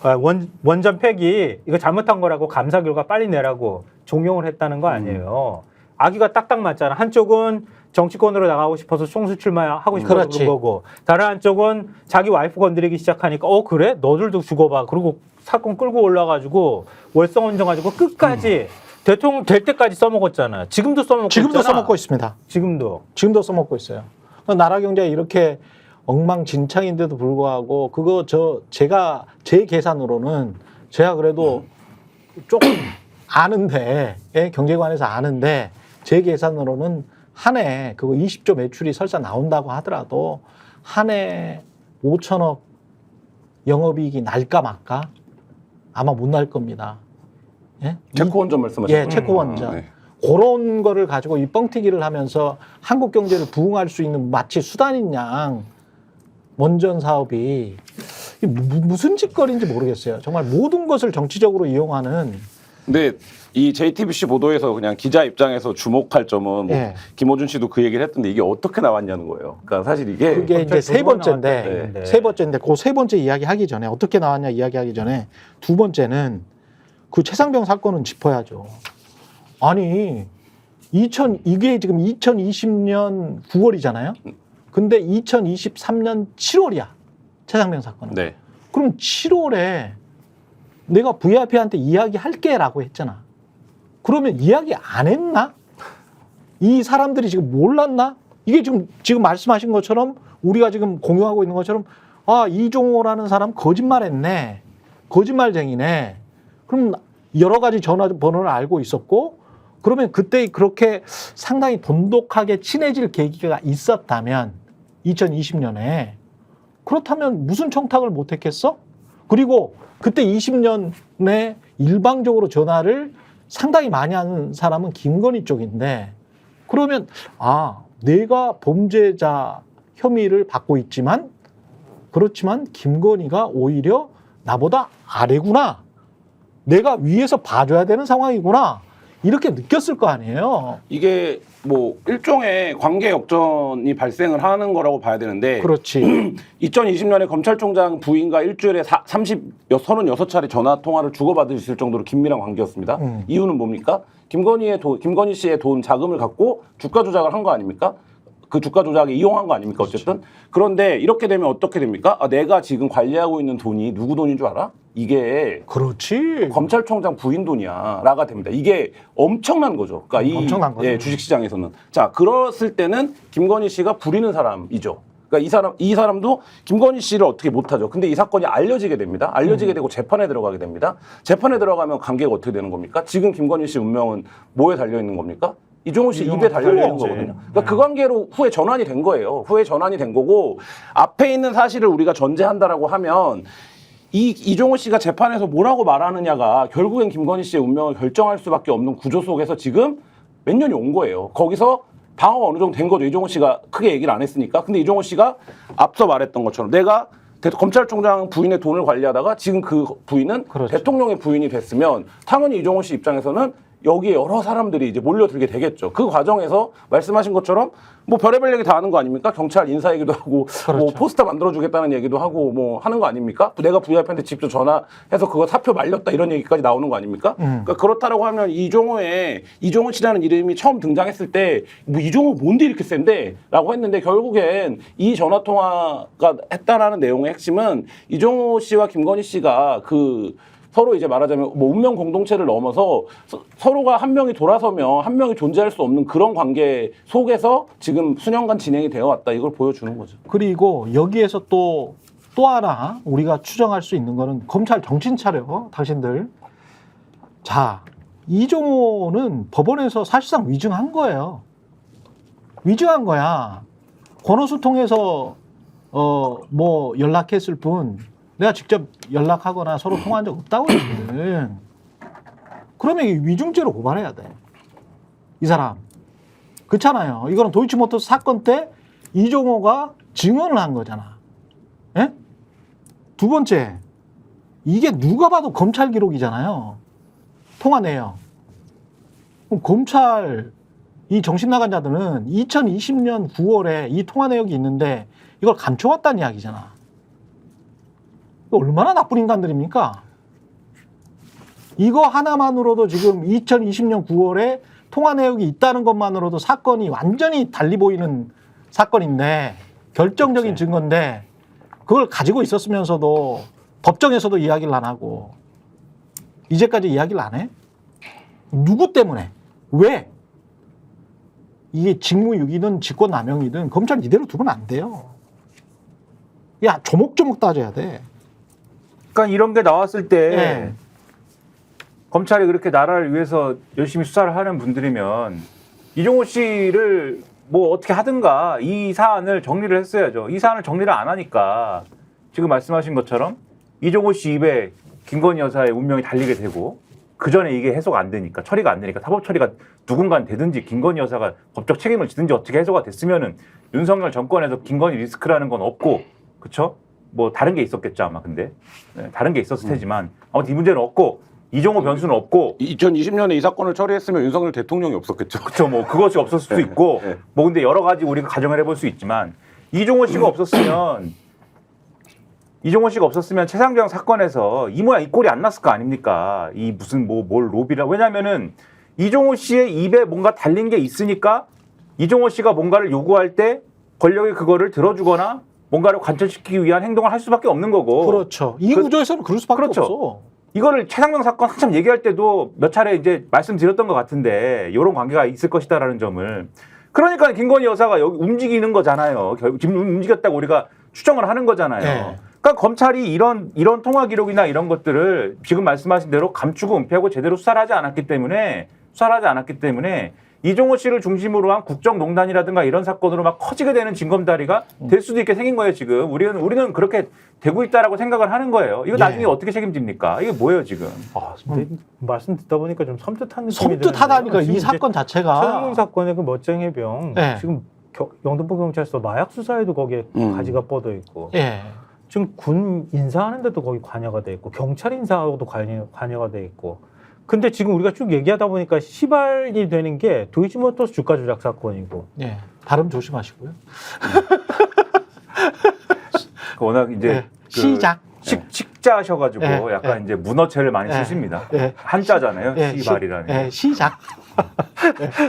원전 폐기 이거 잘못한 거라고 감사 결과 빨리 내라고 종용을 했다는 거 아니에요. 아기가 딱딱 맞잖아. 한쪽은 정치권으로 나가고 싶어서 총수 출마하고 싶어서 그렇지. 그런 거고 다른 한쪽은 자기 와이프 건드리기 시작하니까 그래? 너들도 죽어봐. 그리고 사건 끌고 올라가지고 월성원전 가지고 끝까지 대통령 될 때까지 써먹었잖아요. 지금도 써먹고 지금도 있잖아. 써먹고 있습니다. 지금도 써먹고 있어요. 나라 경제가 이렇게 엉망진창인데도 불구하고 그거 제가 제 계산으로는 제가 그래도 조금 아는데 경제관에서 아는데 제 계산으로는 한 해 그거 20조 매출이 설사 나온다고 하더라도 한 해 5천억 영업이익이 날까 말까 아마 못 날 겁니다. 예? 체코원전 말씀하시는 예, 체코원전. 네. 그런 거를 가지고 이 뻥튀기를 하면서 한국 경제를 부흥할 수 있는 마치 수단인 양 원전 사업이 무슨 짓거리인지 모르겠어요. 정말 모든 것을 정치적으로 이용하는. 근데 이 JTBC 보도에서 그냥 기자 입장에서 주목할 점은 뭐 예. 김어준 씨도 그 얘기를 했던데 이게 어떻게 나왔냐는 거예요. 그러니까 사실 이게 그게 이제 세 번째인데, 네. 세 번째인데 그 세 번째 이야기하기 전에 어떻게 나왔냐 이야기하기 전에 두 번째는 그 최상병 사건은 짚어야죠. 아니 이게 지금 2020년 9월이잖아요. 근데 2023년 7월이야. 최상병 사건은. 네. 그럼 7월에 내가 VIP한테 이야기할게라고 했잖아. 그러면 이야기 안 했나? 이 사람들이 지금 몰랐나? 이게 지금 말씀하신 것처럼 우리가 지금 공유하고 있는 것처럼 이종호라는 사람 거짓말했네. 거짓말쟁이네. 그럼 여러 가지 전화번호를 알고 있었고 그러면 그때 그렇게 상당히 돈독하게 친해질 계기가 있었다면 2020년에 그렇다면 무슨 청탁을 못했겠어? 그리고 그때 20년에 일방적으로 전화를 상당히 많이 하는 사람은 김건희 쪽인데 그러면 내가 범죄자 혐의를 받고 있지만 그렇지만 김건희가 오히려 나보다 아래구나. 내가 위에서 봐줘야 되는 상황이구나. 이렇게 느꼈을 거 아니에요. 이게 뭐 일종의 관계 역전이 발생을 하는 거라고 봐야 되는데 그렇지. 2020년에 검찰총장 부인과 일주일에 36차례 전화 통화를 주고받을 수 있을 정도로 긴밀한 관계였습니다. 이유는 뭡니까? 김건희 씨의 돈 자금을 갖고 주가 조작을 한 거 아닙니까? 그 주가 조작에 이용한 거 아닙니까? 어쨌든. 그런데 이렇게 되면 어떻게 됩니까? 내가 지금 관리하고 있는 돈이 누구 돈인 줄 알아? 이게 그렇지. 검찰총장 부인 돈이야. 라가 됩니다. 이게 엄청난 거죠. 그러니까 엄청난 거죠. 주식시장에서는. 자, 그랬을 때는 김건희 씨가 부리는 사람이죠. 그러니까 이 사람도 김건희 씨를 어떻게 못하죠. 근데 이 사건이 알려지게 됩니다. 알려지게 되고 재판에 들어가게 됩니다. 재판에 들어가면 관계가 어떻게 되는 겁니까? 지금 김건희 씨 운명은 뭐에 달려있는 겁니까? 이종호 씨 입에 달려있는 거거든요. 그러니까 그 관계로 후에 전환이 된 거예요. 후에 전환이 된 거고 앞에 있는 사실을 우리가 전제한다라고 하면 이종호 씨가 재판에서 뭐라고 말하느냐가 결국엔 김건희 씨의 운명을 결정할 수밖에 없는 구조 속에서 지금 몇 년이 온 거예요. 거기서 방어가 어느 정도 된 거죠. 이종호 씨가 크게 얘기를 안 했으니까. 근데 이종호 씨가 앞서 말했던 것처럼 내가 검찰총장 부인의 돈을 관리하다가 지금 그 부인은 그렇죠. 대통령의 부인이 됐으면 당연히 이종호 씨 입장에서는 여기에 여러 사람들이 이제 몰려들게 되겠죠. 그 과정에서 말씀하신 것처럼 뭐 별의별 얘기 다 하는 거 아닙니까? 경찰 인사 얘기도 하고 그렇죠. 뭐 포스터 만들어주겠다는 얘기도 하고 뭐 하는 거 아닙니까? 내가 VIP한테 직접 전화해서 그거 사표 말렸다 이런 얘기까지 나오는 거 아닙니까? 그러니까 그렇다라고 하면 이종호 씨라는 이름이 처음 등장했을 때 뭐 이종호 뭔데 이렇게 센데? 라고 했는데 결국엔 이 전화통화가 했다라는 내용의 핵심은 이종호 씨와 김건희 씨가 서로 이제 말하자면 뭐 운명 공동체를 넘어서 서로가 한 명이 돌아서면 한 명이 존재할 수 없는 그런 관계 속에서 지금 수년간 진행이 되어 왔다. 이걸 보여주는 거죠. 그리고 여기에서 또 하나 우리가 추정할 수 있는 거는 검찰 정신 차려, 당신들. 자, 이종호는 법원에서 사실상 위증한 거예요. 위증한 거야. 권오수 통해서 뭐 연락했을 뿐 내가 직접 연락하거나 서로 통화한 적 없다고 했거든. 그러면 이 위증죄로 고발해야 돼. 이 사람. 그렇잖아요. 이거는 도이치모터스 사건 때 이종호가 증언을 한 거잖아. 예? 두 번째, 이게 누가 봐도 검찰 기록이잖아요. 통화 내용. 그럼 검찰 이 정신 나간 자들은 2020년 9월에 이 통화 내역이 있는데 이걸 감춰왔다는 이야기잖아. 얼마나 나쁜 인간들입니까? 이거 하나만으로도 지금 2020년 9월에 통화 내역이 있다는 것만으로도 사건이 완전히 달리 보이는 사건인데 결정적인 그치. 증거인데 그걸 가지고 있었으면서도 법정에서도 이야기를 안 하고 이제까지 이야기를 안 해? 누구 때문에? 왜? 이게 직무유기든 직권남용이든 검찰 이대로 두면 안 돼요. 야, 조목조목 따져야 돼. 그러니까 이런 게 나왔을 때 네. 검찰이 그렇게 나라를 위해서 열심히 수사를 하는 분들이면 이종호 씨를 뭐 어떻게 하든가 이 사안을 정리를 했어야죠. 이 사안을 정리를 안 하니까 지금 말씀하신 것처럼 이종호 씨 입에 김건희 여사의 운명이 달리게 되고 그 전에 이게 해소가 안 되니까 처리가 안 되니까 사법 처리가 누군가 되든지 김건희 여사가 법적 책임을 지든지 어떻게 해소가 됐으면은 윤석열 정권에서 김건희 리스크라는 건 없고 그렇죠? 뭐 다른 게 있었겠죠 아마 근데 네, 다른 게 있었을 테지만 아무튼 이 문제는 없고 이종호 변수는 없고 2020년에 이 사건을 처리했으면 윤석열 대통령이 없었겠죠. 그렇죠 뭐 그것이 없었을 수도 있고 네. 뭐 근데 여러 가지 우리가 가정을 해볼 수 있지만 이종호 씨가 없었으면 최상병 사건에서 이 모양 이 꼴이 안 났을 거 아닙니까? 이 무슨 뭘 로비라 왜냐면은 이종호 씨의 입에 뭔가 달린 게 있으니까 이종호 씨가 뭔가를 요구할 때 권력이 그거를 들어주거나 뭔가를 관철시키기 위한 행동을 할 수밖에 없는 거고. 그렇죠. 이 구조에서는 그럴 수밖에 그렇죠. 없어. 이거를 최상병 사건 한참 얘기할 때도 몇 차례 이제 말씀드렸던 것 같은데 이런 관계가 있을 것이다라는 점을. 그러니까 김건희 여사가 여기 움직이는 거잖아요. 지금 움직였다고 우리가 추정을 하는 거잖아요. 네. 그러니까 검찰이 이런 통화 기록이나 이런 것들을 지금 말씀하신 대로 감추고 은폐하고 제대로 수사를 하지 않았기 때문에 이종호 씨를 중심으로 한 국정농단이라든가 이런 사건으로 막 커지게 되는 징검다리가 될 수도 있게 생긴 거예요, 지금. 우리는 그렇게 되고 있다라고 생각을 하는 거예요. 이거 나중에 어떻게 책임집니까? 이게 뭐예요, 지금? 아, 근데 말씀 듣다 보니까 좀 섬뜩한 느낌이 섬뜩하다니까 드는데요. 이 사건 자체가. 최상용 사건의 그 멋쟁이 해병 네. 지금 영등포 경찰서 마약 수사에도 거기에 가지가 뻗어 있고 예. 지금 군 인사하는데도 거기 관여가 돼 있고 경찰 인사하고도 관여가 돼 있고 근데 지금 우리가 쭉 얘기하다 보니까 시발이 되는 게 도이치모터스 주가 조작 사건이고 예. 발음 조심하시고요. 워낙 이제 네. 시작. 식자셔가지고 네. 약간 이제 문어체를 많이 네. 쓰십니다. 네. 한자잖아요, 예, 시발이라는. 예, 시작.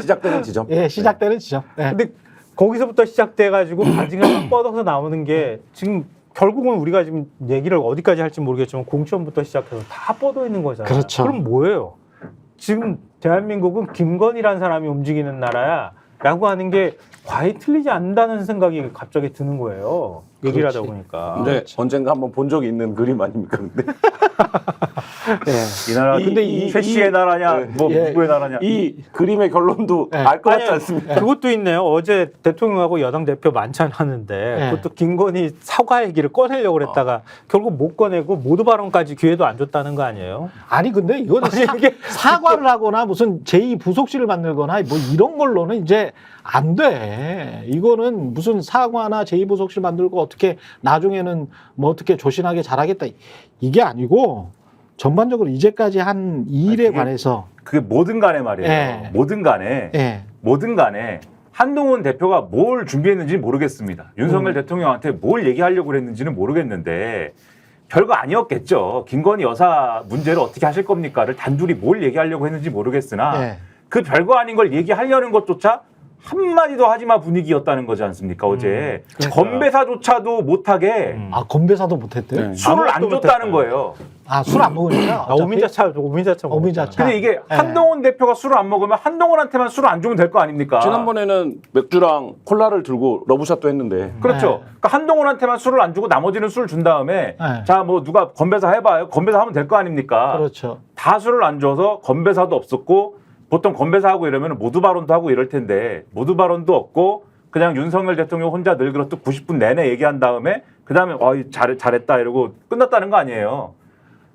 시작되는 지점. 예, 시작되는 지점. 예. 근데 거기서부터 시작돼가지고 바지가 막 뻗어서 나오는 게 지금 결국은 우리가 지금 얘기를 어디까지 할지 모르겠지만 공천부터 시작해서 다 뻗어 있는 거잖아요. 그렇죠. 그럼 뭐예요? 지금 대한민국은 김건희라는 사람이 움직이는 나라야라고 하는 게 과히 틀리지 않는다는 생각이 갑자기 드는 거예요. 얘기를 하다 그렇지. 보니까. 근데 언젠가 한번 본 적이 있는 그림 아닙니까? 근데 이 나라 근데 최 씨의 나라냐, 뭐 예. 누구의 나라냐. 이 그림의 결론도 네. 알 것 같지 아니, 않습니까? 그것도 있네요. 어제 대통령하고 여당 대표 만찬하는데 네. 그것도 김건희 사과 얘기를 꺼내려고 그랬다가 결국 못 꺼내고 모두 발언까지 기회도 안 줬다는 거 아니에요? 아니 근데 이거는 사과를 하거나 무슨 제2부속실을 만들거나 뭐 이런 걸로는 이제 안 돼. 이거는 무슨 사과나 제2부속실 만들고 어떻게 나중에는 뭐 어떻게 조신하게 잘하겠다 이게 아니고 전반적으로 이제까지 한 이 일에 그게- 관해서 그게 뭐든 간에 말이에요. 예. 뭐든 간에 예. 뭐든 간에 한동훈 대표가 뭘 준비했는지 모르겠습니다. 윤석열 대통령한테 뭘 얘기하려고 했는지는 모르겠는데 별거 아니었겠죠. 김건희 여사 문제를 어떻게 하실 겁니까를 단둘이 뭘 얘기하려고 했는지 모르겠으나 예. 그 별거 아닌 걸 얘기하려는 것조차 한마디도 하지마 분위기였다는 거지 않습니까? 어제 그러니까. 건배사조차도 못하게 아 건배사도 못했대요. 네. 술을 안 아무것도 줬다는 못했어요. 거예요. 아 술 안 먹으니까. 아, 오민자차 먹었잖아요. 오민자차. 근데 이게 네. 한동훈 대표가 술을 안 먹으면 한동훈한테만 술을 안 주면 될 거 아닙니까? 지난번에는 맥주랑 콜라를 들고 러브샷도 했는데 그렇죠. 네. 그러니까 한동훈한테만 술을 안 주고 나머지는 술 준 다음에 네. 자 뭐 누가 건배사 해봐요. 건배사 하면 될 거 아닙니까? 그렇죠. 다 술을 안 줘서 건배사도 없었고 보통 건배사하고 이러면 모두 발언도 하고 이럴 텐데 모두 발언도 없고 그냥 윤석열 대통령 혼자 늘 그렇듯 90분 내내 얘기한 다음에 그다음에 잘했다 이러고 끝났다는 거 아니에요.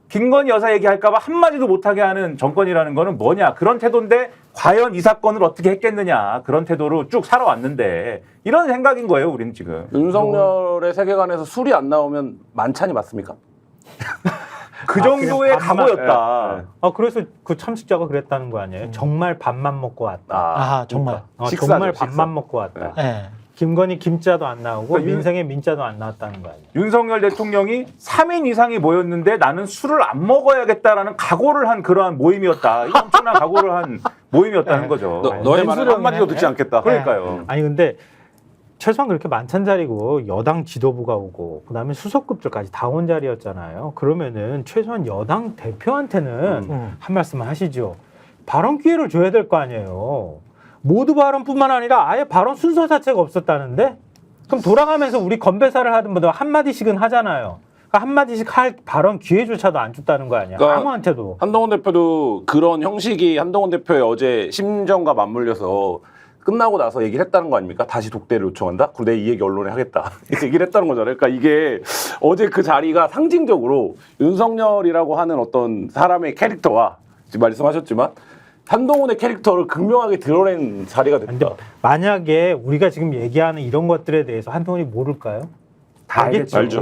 김건희 여사 얘기할까 봐 한마디도 못하게 하는 정권이라는 거는 뭐냐. 그런 태도인데 과연 이 사건을 어떻게 했겠느냐. 그런 태도로 쭉 살아왔는데 이런 생각인 거예요. 우리는 지금. 윤석열의 세계관에서 술이 안 나오면 만찬이 맞습니까? 그 그냥 정도의 밥만- 각오였다. 아 그래서 그 참석자가 그랬다는 거 아니에요? 정말 밥만 먹고 왔다. 아 정말. 식사죠, 정말 식사. 밥만 먹고 왔다. 예. 김건희 김자도 안 나오고 그러니까 민생의 민자도 안 나왔다는 거 아니에요? 윤석열 대통령이 3인 이상이 모였는데 나는 술을 안 먹어야겠다라는 각오를 한 그러한 모임이었다. 이거 엄청난 각오를 한 모임이었다는 거죠. 너의 말은 맹수령이네. 한마디도 듣지 않겠다. 그러니까요. 아니 근데 최소한 그렇게 만찬 자리고 여당 지도부가 오고 그다음에 수석급들까지 다 온 자리였잖아요. 그러면은 최소한 여당 대표한테는 한 말씀만 하시죠. 발언 기회를 줘야 될 거 아니에요. 모두 발언뿐만 아니라 아예 발언 순서 자체가 없었다는데? 그럼 돌아가면서 우리 건배사를 하든 뭐 한마디씩은 하잖아요. 그러니까 한마디씩 할 발언 기회조차도 안 줬다는 거 아니야. 그러니까 아무한테도. 한동훈 대표도 그런 형식이 한동훈 대표의 어제 심정과 맞물려서 끝나고 나서 얘기를 했다는 거 아닙니까? 다시 독대를 요청한다? 그리고 내 이 얘기 언론에 하겠다. 이렇게 얘기를 했다는 거잖아요. 그러니까 이게 어제 그 자리가 상징적으로 윤석열이라고 하는 어떤 사람의 캐릭터와 지금 말씀하셨지만 한동훈의 캐릭터를 극명하게 드러낸 자리가 근데 됐다. 만약에 우리가 지금 얘기하는 이런 것들에 대해서 한동훈이 모를까요? 다 알겠죠. 알죠.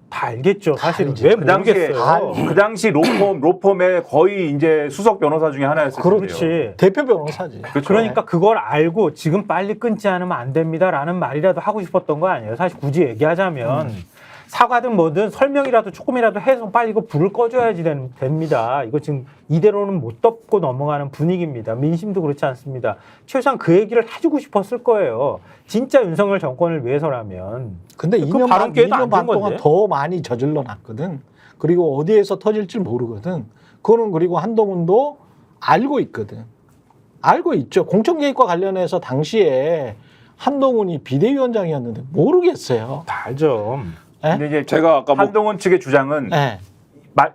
다 알겠죠. 사실은 알지. 왜 그 당시에 모르겠어요. 그 당시 로펌의 거의 이제 수석 변호사 중에 하나였을 텐데요. 그렇지. 대표 변호사지. 그렇죠. 그러니까 그걸 알고 지금 빨리 끊지 않으면 안 됩니다라는 말이라도 하고 싶었던 거 아니에요. 사실 굳이 얘기하자면 사과든 뭐든 설명이라도 조금이라도 해서 빨리 이거 불을 꺼줘야지 됩니다. 이거 지금 이대로는 못 덮고 넘어가는 분위기입니다. 민심도 그렇지 않습니다. 최소한 그 얘기를 해주고 싶었을 거예요. 진짜 윤석열 정권을 위해서라면. 근데 그 2년 발언 반, 기회도 안 2년 반 준 동안 건데? 더 많이 저질러 놨거든. 그리고 어디에서 터질지 모르거든. 그거는 그리고 한동훈도 알고 있거든. 알고 있죠. 공천 개입과 관련해서 당시에 한동훈이 비대위원장이었는데 모르겠어요. 다 알죠. 예? 근데 이제 제가 아까 뭐 한동훈 측의 주장은 예.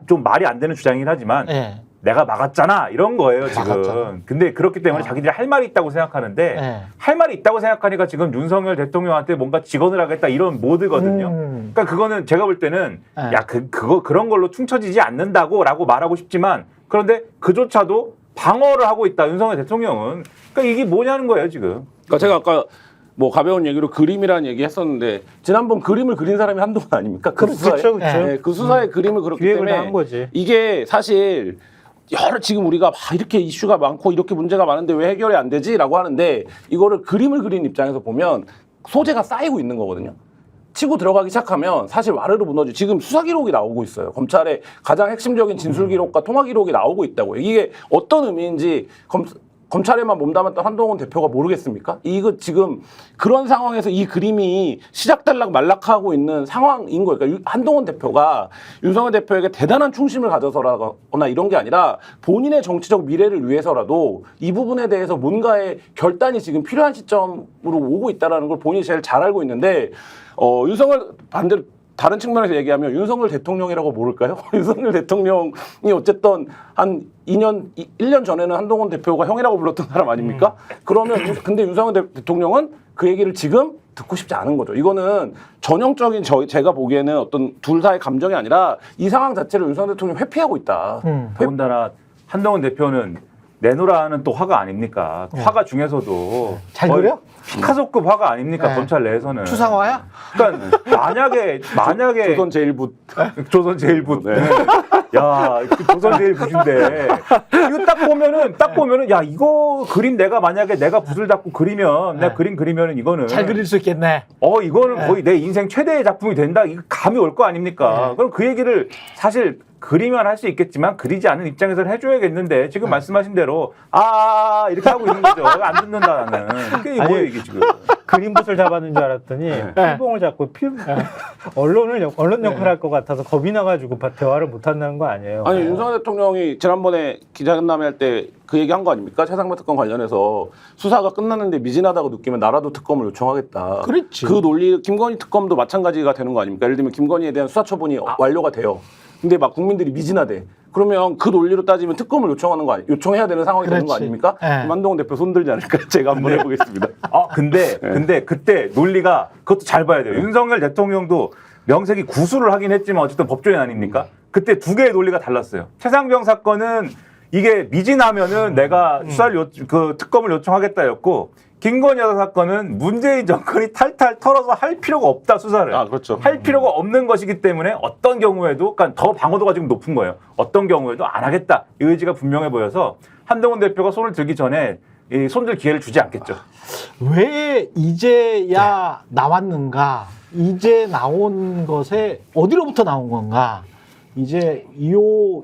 좀 말이 안 되는 주장이긴 하지만 예. 내가 막았잖아 이런 거예요 지금. 막았잖아. 근데 그렇기 때문에 자기들이 할 말이 있다고 생각하는데 예. 할 말이 있다고 생각하니까 지금 윤석열 대통령한테 뭔가 직언을 하겠다 이런 모드거든요. 그러니까 그거는 제가 볼 때는 네. 야 그런 걸로 충쳐지지 않는다고라고 말하고 싶지만 그런데 그조차도 방어를 하고 있다 윤석열 대통령은. 그러니까 이게 뭐냐는 거예요 지금. 그러니까 제가 아까 뭐 가벼운 얘기로 그림이라는 얘기 했었는데 지난번 그림을 그린 사람이 한동훈 아닙니까? 그 수사에. 그렇죠, 그렇죠. 네, 그 수사의 그림을 그렸기 기획을 때문에 다 한 거지. 이게 사실 여러 지금 우리가 막 이렇게 이슈가 많고 이렇게 문제가 많은데 왜 해결이 안 되지라고 하는데 이거를 그림을 그린 입장에서 보면 소재가 쌓이고 있는 거거든요. 치고 들어가기 시작하면 사실 와르르 무너지고 지금 수사 기록이 나오고 있어요. 검찰의 가장 핵심적인 진술 기록과 통화 기록이 나오고 있다고요. 이게 어떤 의미인지 검찰에만 몸담았던 한동훈 대표가 모르겠습니까? 이거 지금 그런 상황에서 이 그림이 시작달락 말락하고 있는 상황인 거예요. 그러니까 한동훈 대표가 윤석열 대표에게 대단한 충심을 가져서라거나 이런 게 아니라 본인의 정치적 미래를 위해서라도 이 부분에 대해서 뭔가의 결단이 지금 필요한 시점으로 오고 있다는 걸 본인이 제일 잘 알고 있는데 윤석열 반대로 다른 측면에서 얘기하면 윤석열 대통령이라고 모를까요? 윤석열 대통령이 어쨌든 한 1년 전에는 한동훈 대표가 형이라고 불렀던 사람 아닙니까? 그러면 근데 윤석열 대통령은 그 얘기를 지금 듣고 싶지 않은 거죠. 이거는 전형적인 제가 보기에는 어떤 둘 사이의 감정이 아니라 이 상황 자체를 윤석열 대통령이 회피하고 있다. 더군다나 한동훈 대표는 내노라는 또 화가 아닙니까? 화가 중에서도 잘 거의 그려? 피카소급 화가 아닙니까? 네. 검찰 내에서는. 추상화야? 그러니까 만약에 조선 제일부 조선 제일부. 네. 야, 그 조선 제일부인데 이거 딱 보면은 야, 이거 그림 만약에 내가 붓을 잡고 그리면 내가 그림 그리면은 이거는 잘 그릴 수 있겠네. 이거는 거의 내 인생 최대의 작품이 된다. 이거 감이 올 거 아닙니까? 그럼 그 얘기를 사실 그리면 할 수 있겠지만 그리지 않은 입장에서는 해줘야겠는데 지금 말씀하신 대로 이렇게 하고 있는 거죠. 안 듣는다 나는. 이게 뭐예요 이게 지금? 그림붓을 잡았는 줄 알았더니 필봉을 잡고 언론 역할을 할 것 같아서 겁이 나가지고 대화를 못 한다는 거 아니에요? 아니 윤석열 대통령이 지난번에 기자간담회 할 때 그 얘기한 거 아닙니까? 최상병 특검 관련해서 수사가 끝났는데 미진하다고 느끼면 나라도 특검을 요청하겠다. 그렇지. 그 논리 김건희 특검도 마찬가지가 되는 거 아닙니까? 예를 들면 김건희에 대한 수사 처분이 완료가 돼요. 근데 막 국민들이 미진하대. 그러면 그 논리로 따지면 특검을 요청해야 되는 상황이 되는 거 그렇지. 아닙니까? 네. 한동훈 대표 손들지 않을까? 제가 한번 해보겠습니다. 근데 그때 논리가 그것도 잘 봐야 돼요. 윤석열 대통령도 명색이 구수를 하긴 했지만 어쨌든 법조인 아닙니까? 그때 두 개의 논리가 달랐어요. 최상병 사건은 이게 미진하면은 내가 그 특검을 요청하겠다였고 김건희 여사 사건은 문재인 정권이 탈탈 털어서 할 필요가 없다 수사를. 그렇죠. 할 필요가 없는 것이기 때문에 어떤 경우에도 그러니까 더 방어도가 지금 높은 거예요. 어떤 경우에도 안 하겠다. 이 의지가 분명해 보여서 한동훈 대표가 손을 들기 전에 이 손들 기회를 주지 않겠죠. 왜 이제야 나왔는가? 이제 나온 것에 어디로부터 나온 건가? 이제 이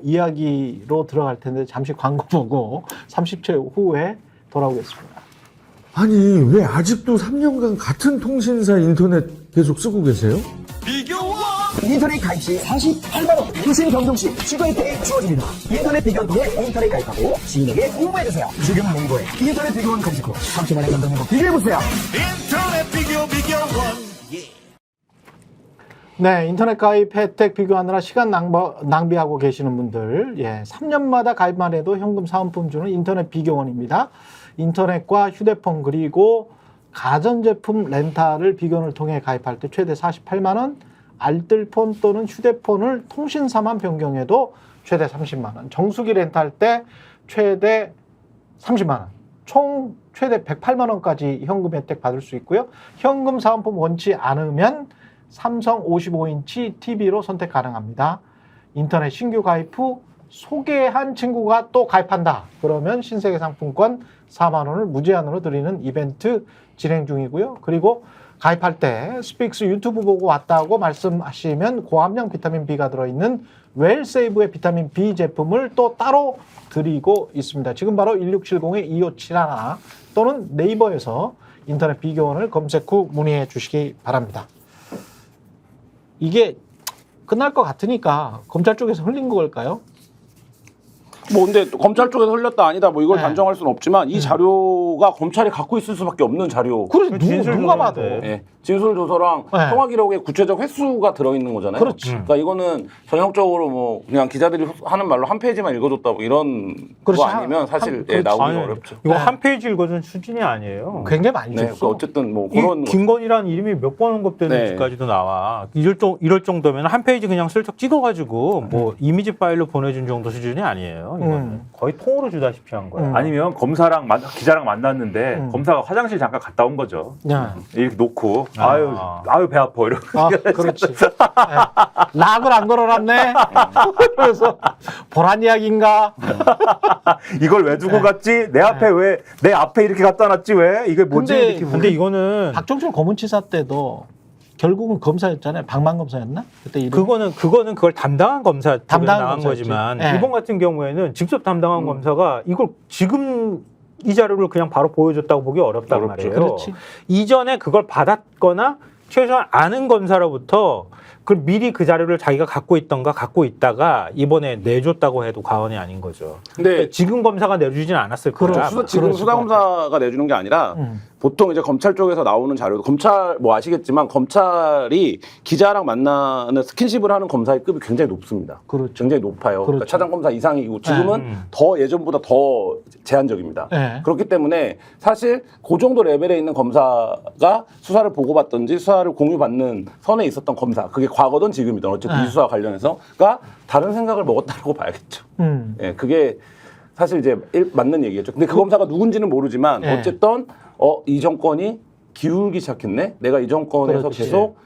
이야기로 들어갈 텐데 잠시 광고 보고 30초 후에 돌아오겠습니다. 아니 왜 아직도 3년간 같은 통신사 인터넷 계속 쓰고 계세요? 인터넷 가입 시 48만 원 교신 변경 시 추가 혜택이 주어집니다. 인터넷 비교원 통해 인터넷 가입하고 지인에게 홍보해주세요. 지금 네이버에 인터넷 비교원 검색 후 3초만에 감동 행복 비교해보세요. 네, 인터넷 가입 혜택 비교하느라 시간 낭비하고 계시는 분들, 3년마다 가입만 해도 현금 사은품 주는 인터넷 비교원입니다. 인터넷과 휴대폰 그리고 가전제품 렌탈을 비교원을 통해 가입할 때 최대 48만 원, 알뜰폰 또는 휴대폰을 통신사만 변경해도 최대 30만 원, 정수기 렌탈 때 최대 30만 원, 총 최대 108만 원까지 현금 혜택 받을 수 있고요. 현금 사은품 원치 않으면 삼성 55인치 TV로 선택 가능합니다. 인터넷 신규 가입 후 소개한 친구가 또 가입한다. 그러면 신세계 상품권 4만 원을 무제한으로 드리는 이벤트 진행 중이고요. 그리고 가입할 때 스픽스 유튜브 보고 왔다고 말씀하시면 고함량 비타민 B가 들어있는 웰세이브의 비타민 B 제품을 또 따로 드리고 있습니다. 지금 바로 1670-2571 또는 네이버에서 인터넷 비교원을 검색 후 문의해 주시기 바랍니다. 이게 끝날 것 같으니까 검찰 쪽에서 흘린 걸까요? 근데 검찰 쪽에서 흘렸다 아니다 이걸 네. 단정할 수는 없지만 이 자료가 검찰이 갖고 있을 수밖에 없는 자료. 그래 누가 봐도. 예, 진술 조서랑 네. 통화 기록에 구체적 횟수가 들어있는 거잖아요. 그렇지. 그러니까 이거는 전형적으로 그냥 기자들이 하는 말로 한 페이지만 읽어줬다 이런 그렇지. 거 아니면 사실 그렇지. 나오기가 아니, 어렵죠. 이거 네. 한 페이지 읽어준 수준이 아니에요. 굉장히 많이 네, 줬어. 어쨌든 이 그런 김건희라는 이름이 몇 번 언급되는지까지도 나와. 이럴 정도면 한 페이지 그냥 슬쩍 찍어가지고 이미지 파일로 보내준 정도 수준이 아니에요. 이거는 거의 통으로 주다시피 한 거야. 아니면 검사랑 기자랑 만났는데 검사가 화장실 잠깐 갔다 온 거죠. 이렇게 놓고 아유 배 아파 이러고. 그렇지. 락을 안 걸어놨네. 그래서 보란 이야기인가? 이걸 왜 두고 갔지? 내 앞에 이렇게 갖다 놨지 왜? 이게 뭐지? 근데- 이렇게 근데 이거는 박정철 고문치사 때도 결국은 검사였잖아요. 방만 검사였나? 그때 이름. 그거는 그걸 담당한 검사 쪽에 담당한 나간 검사였지. 거지만 네. 이번 같은 경우에는 직접 담당한 검사가 이걸 지금 이 자료를 그냥 바로 보여줬다고 보기 어렵단 말이에요. 그렇지. 이전에 그걸 받았거나 최소한 아는 검사로부터 그걸 미리 그 자료를 자기가 갖고 있던가 갖고 있다가 이번에 내줬다고 해도 과언이 아닌 거죠. 근데 지금 검사가 내주지는 않았을 거예요. 그렇죠. 아마. 지금 그럴 수가 수사검사가 내주는 게 아니라 보통 이제 검찰 쪽에서 나오는 자료도 검찰 뭐 아시겠지만 검찰이 기자랑 만나는 스킨십을 하는 검사의 급이 굉장히 높습니다. 그렇죠. 굉장히 높아요. 그러니까 그렇죠. 차장 검사 이상이고 지금은 더 예전보다 더 제한적입니다. 네. 그렇기 때문에 사실 그 정도 레벨에 있는 검사가 수사를 보고받든지 수사를 공유받는 선에 있었던 검사, 그게 과거든 지금이든 어쨌든 네. 이 수사와 관련해서가 다른 생각을 먹었다고 봐야겠죠. 예, 그게 사실 이제 맞는 얘기겠죠. 근데 그 검사가 누군지는 모르지만 네. 어쨌든 이 정권이 기울기 시작했네. 내가 이 정권에서 그렇지. 계속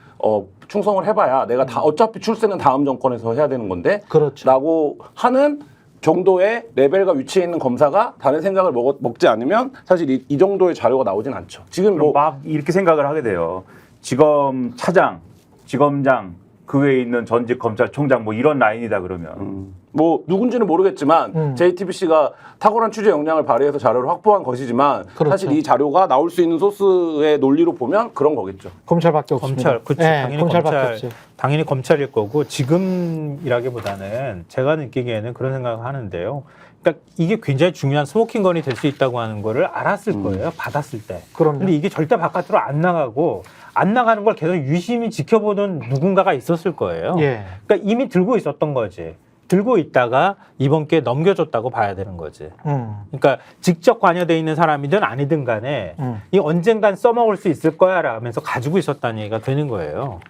충성을 해봐야 내가 다 어차피 출세는 다음 정권에서 해야 되는 건데 그렇죠. 라고 하는 정도의 레벨과 위치에 있는 검사가 다른 생각을 먹지 않으면 사실 이 정도의 자료가 나오진 않죠. 지금 그럼 뭐 막 이렇게 생각을 하게 돼요. 지검 차장, 지검장, 그 외에 있는 전직 검찰총장 뭐 이런 라인이다 그러면. 뭐 누군지는 모르겠지만 JTBC가 탁월한 취재 역량을 발휘해서 자료를 확보한 것이지만 그렇죠. 사실 이 자료가 나올 수 있는 소스의 논리로 보면 그런 거겠죠. 검찰밖에 없습니다. 검찰, 그렇죠. 네, 당연히 검찰밖에 검찰, 없어요. 당연히 검찰일 거고 지금이라기보다는 제가 느끼기에는 그런 생각을 하는데요. 그러니까 이게 굉장히 중요한 스모킹건이 될 수 있다고 하는 거를 알았을 거예요. 받았을 때. 그럼요. 근데 이게 절대 바깥으로 안 나가고 안 나가는 걸 계속 유심히 지켜보는 누군가가 있었을 거예요. 예. 그러니까 이미 들고 있었던 거지. 들고 있다가 이번 기회에 넘겨줬다고 봐야 되는 거지. 그러니까 직접 관여돼 있는 사람이든 아니든 간에 이 언젠간 써먹을 수 있을 거야 라면서 가지고 있었다는 얘기가 되는 거예요.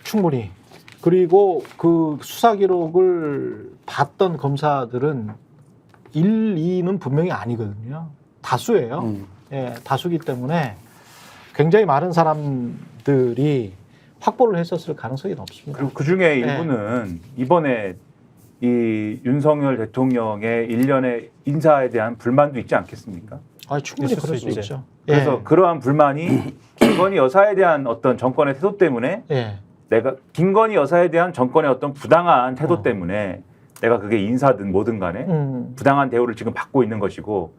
충분히. 그리고 그 수사 기록을 봤던 검사들은 1, 2는 분명히 아니거든요. 다수예요. 예, 다수기 때문에 굉장히 많은 사람들이 확보를 했었을 가능성이 높습니다. 그리고 그 중에 일부는 이번에 이 윤석열 대통령의 일련의 인사에 대한 불만도 있지 않겠습니까? 충분히 있을 그럴 수 수 있죠. 있죠. 그래서 예. 그러한 불만이 김건희 여사에 대한 어떤 정권의 태도 때문에 예. 내가 김건희 여사에 대한 정권의 어떤 부당한 태도 때문에 내가 그게 인사든 뭐든 간에 부당한 대우를 지금 받고 있는 것이고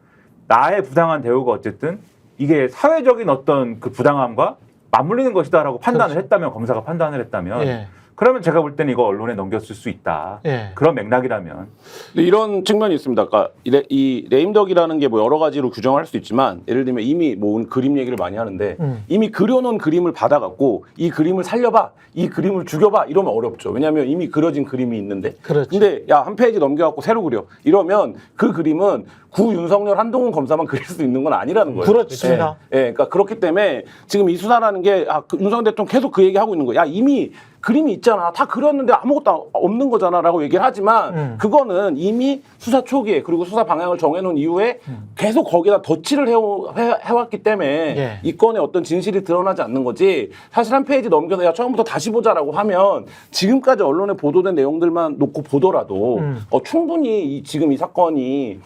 나의 부당한 대우가 어쨌든 이게 사회적인 어떤 그 부당함과 맞물리는 것이다라고 판단을 그렇죠. 했다면 검사가 판단을 했다면 예. 그러면 제가 볼 때는 이거 언론에 넘겼을 수 있다. 예. 그런 맥락이라면 근데 이런 측면이 있습니다. 그러니까 이 레임덕이라는 게 뭐 여러 가지로 규정할 수 있지만 예를 들면 이미 뭐 그림 얘기를 많이 하는데 이미 그려놓은 그림을 받아갖고 이 그림을 살려봐, 이 그림을 죽여봐 이러면 어렵죠. 왜냐하면 이미 그려진 그림이 있는데. 그렇죠. 근데 야 한 페이지 넘겨갖고 새로 그려 이러면 그 그림은 구 윤석열 한동훈 검사만 그릴 수 있는 건 아니라는 거예요. 그렇습니다. 예, 그러니까 그렇기 때문에 지금 이 수사라는 게 그 윤석열 대통령 계속 그 얘기하고 있는 거야. 야 이미 그림이 있잖아. 다 그렸는데 아무것도 없는 거잖아라고 얘기를 하지만 그거는 이미 수사 초기에 그리고 수사 방향을 정해놓은 이후에 계속 거기다 덧칠을 해왔기 때문에 예. 이 건의 어떤 진실이 드러나지 않는 거지. 사실 한 페이지 넘겨서 야 처음부터 다시 보자라고 하면 지금까지 언론에 보도된 내용들만 놓고 보더라도 충분히 지금 이 사건이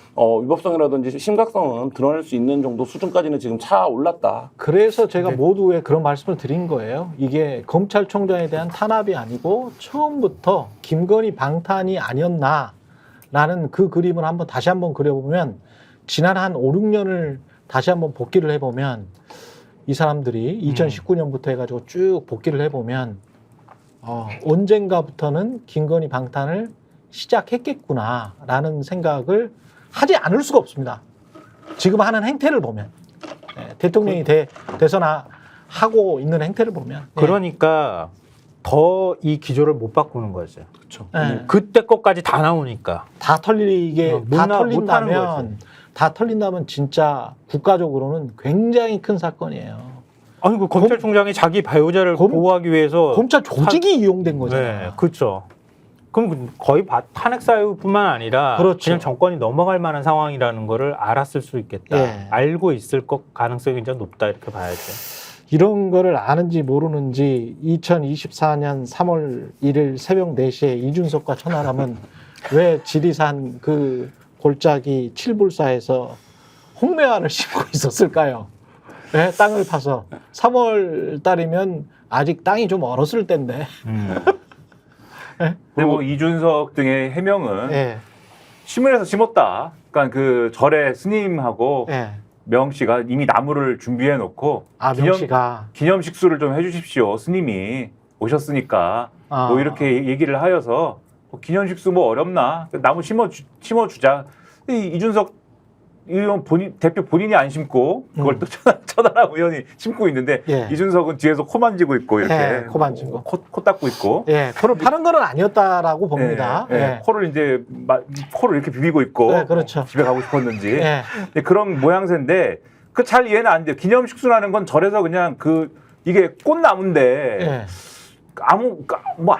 위법성이라든지 심각성은 드러낼 수 있는 정도 수준까지는 지금 차올랐다. 그래서 제가 모두에 그런 말씀을 드린 거예요. 이게 검찰총장에 대한 탄압이 아니고 처음부터 김건희 방탄이 아니었나라는 그 그림을 다시 한번 그려보면 지난 한 5, 6년을 다시 한번 복기를 해보면 이 사람들이 2019년부터 해가지고 쭉 복기를 해보면 언젠가부터는 김건희 방탄을 시작했겠구나라는 생각을 하지 않을 수가 없습니다. 지금 하는 행태를 보면 대통령이 대선하고 있는 행태를 보면 그러니까 더 이 기조를 못 바꾸는 거죠. 그렇죠. 그때 것까지 다 나오니까. 다 털리게 못 다 하는 털린다면 진짜 국가적으로는 굉장히 큰 사건이에요. 아니 그 검찰총장이 자기 배우자를 보호하기 위해서 검찰 조직이 이용된 거잖아요. 네, 그렇죠. 그럼 거의 탄핵 사유뿐만 아니라 그렇죠. 그냥 정권이 넘어갈 만한 상황이라는 거를 알았을 수 있겠다. 예. 알고 있을 것 가능성이 굉장히 높다 이렇게 봐야죠. 이런 거를 아는지 모르는지 2024년 3월 1일 새벽 4시에 이준석과 천하람은 왜 지리산 그 골짜기 칠불사에서 홍매화를 심고 있었을까요? 네, 땅을 파서 3월 달이면 아직 땅이 좀 얼었을 때인데. 근데 뭐 이준석 등의 해명은 예, 시문에서 심었다. 그러니까 그 절의 스님하고 예. 명 씨가 이미 나무를 준비해 놓고 명 씨가 기념 식수를 좀 해주십시오. 스님이 오셨으니까 뭐 이렇게 얘기를 하여서 기념 식수 뭐 어렵나 나무 심어주자. 이준석 의원 대표 본인이 안 심고 그걸 또 천하람 의원이 심고 있는데 예. 이준석은 뒤에서 코 만지고 있고 이렇게 예, 코 만지고. 코 닦고 있고 예, 코를 파는 건 아니었다라고 봅니다. 예, 예. 예. 코를 이제 코를 이렇게 비비고 있고 네, 그렇죠. 집에 가고 싶었는지 예. 네, 그런 모양새인데 그 잘 이해는 안 돼요. 기념식수라는 건 절에서 그냥 이게 꽃나무인데 예.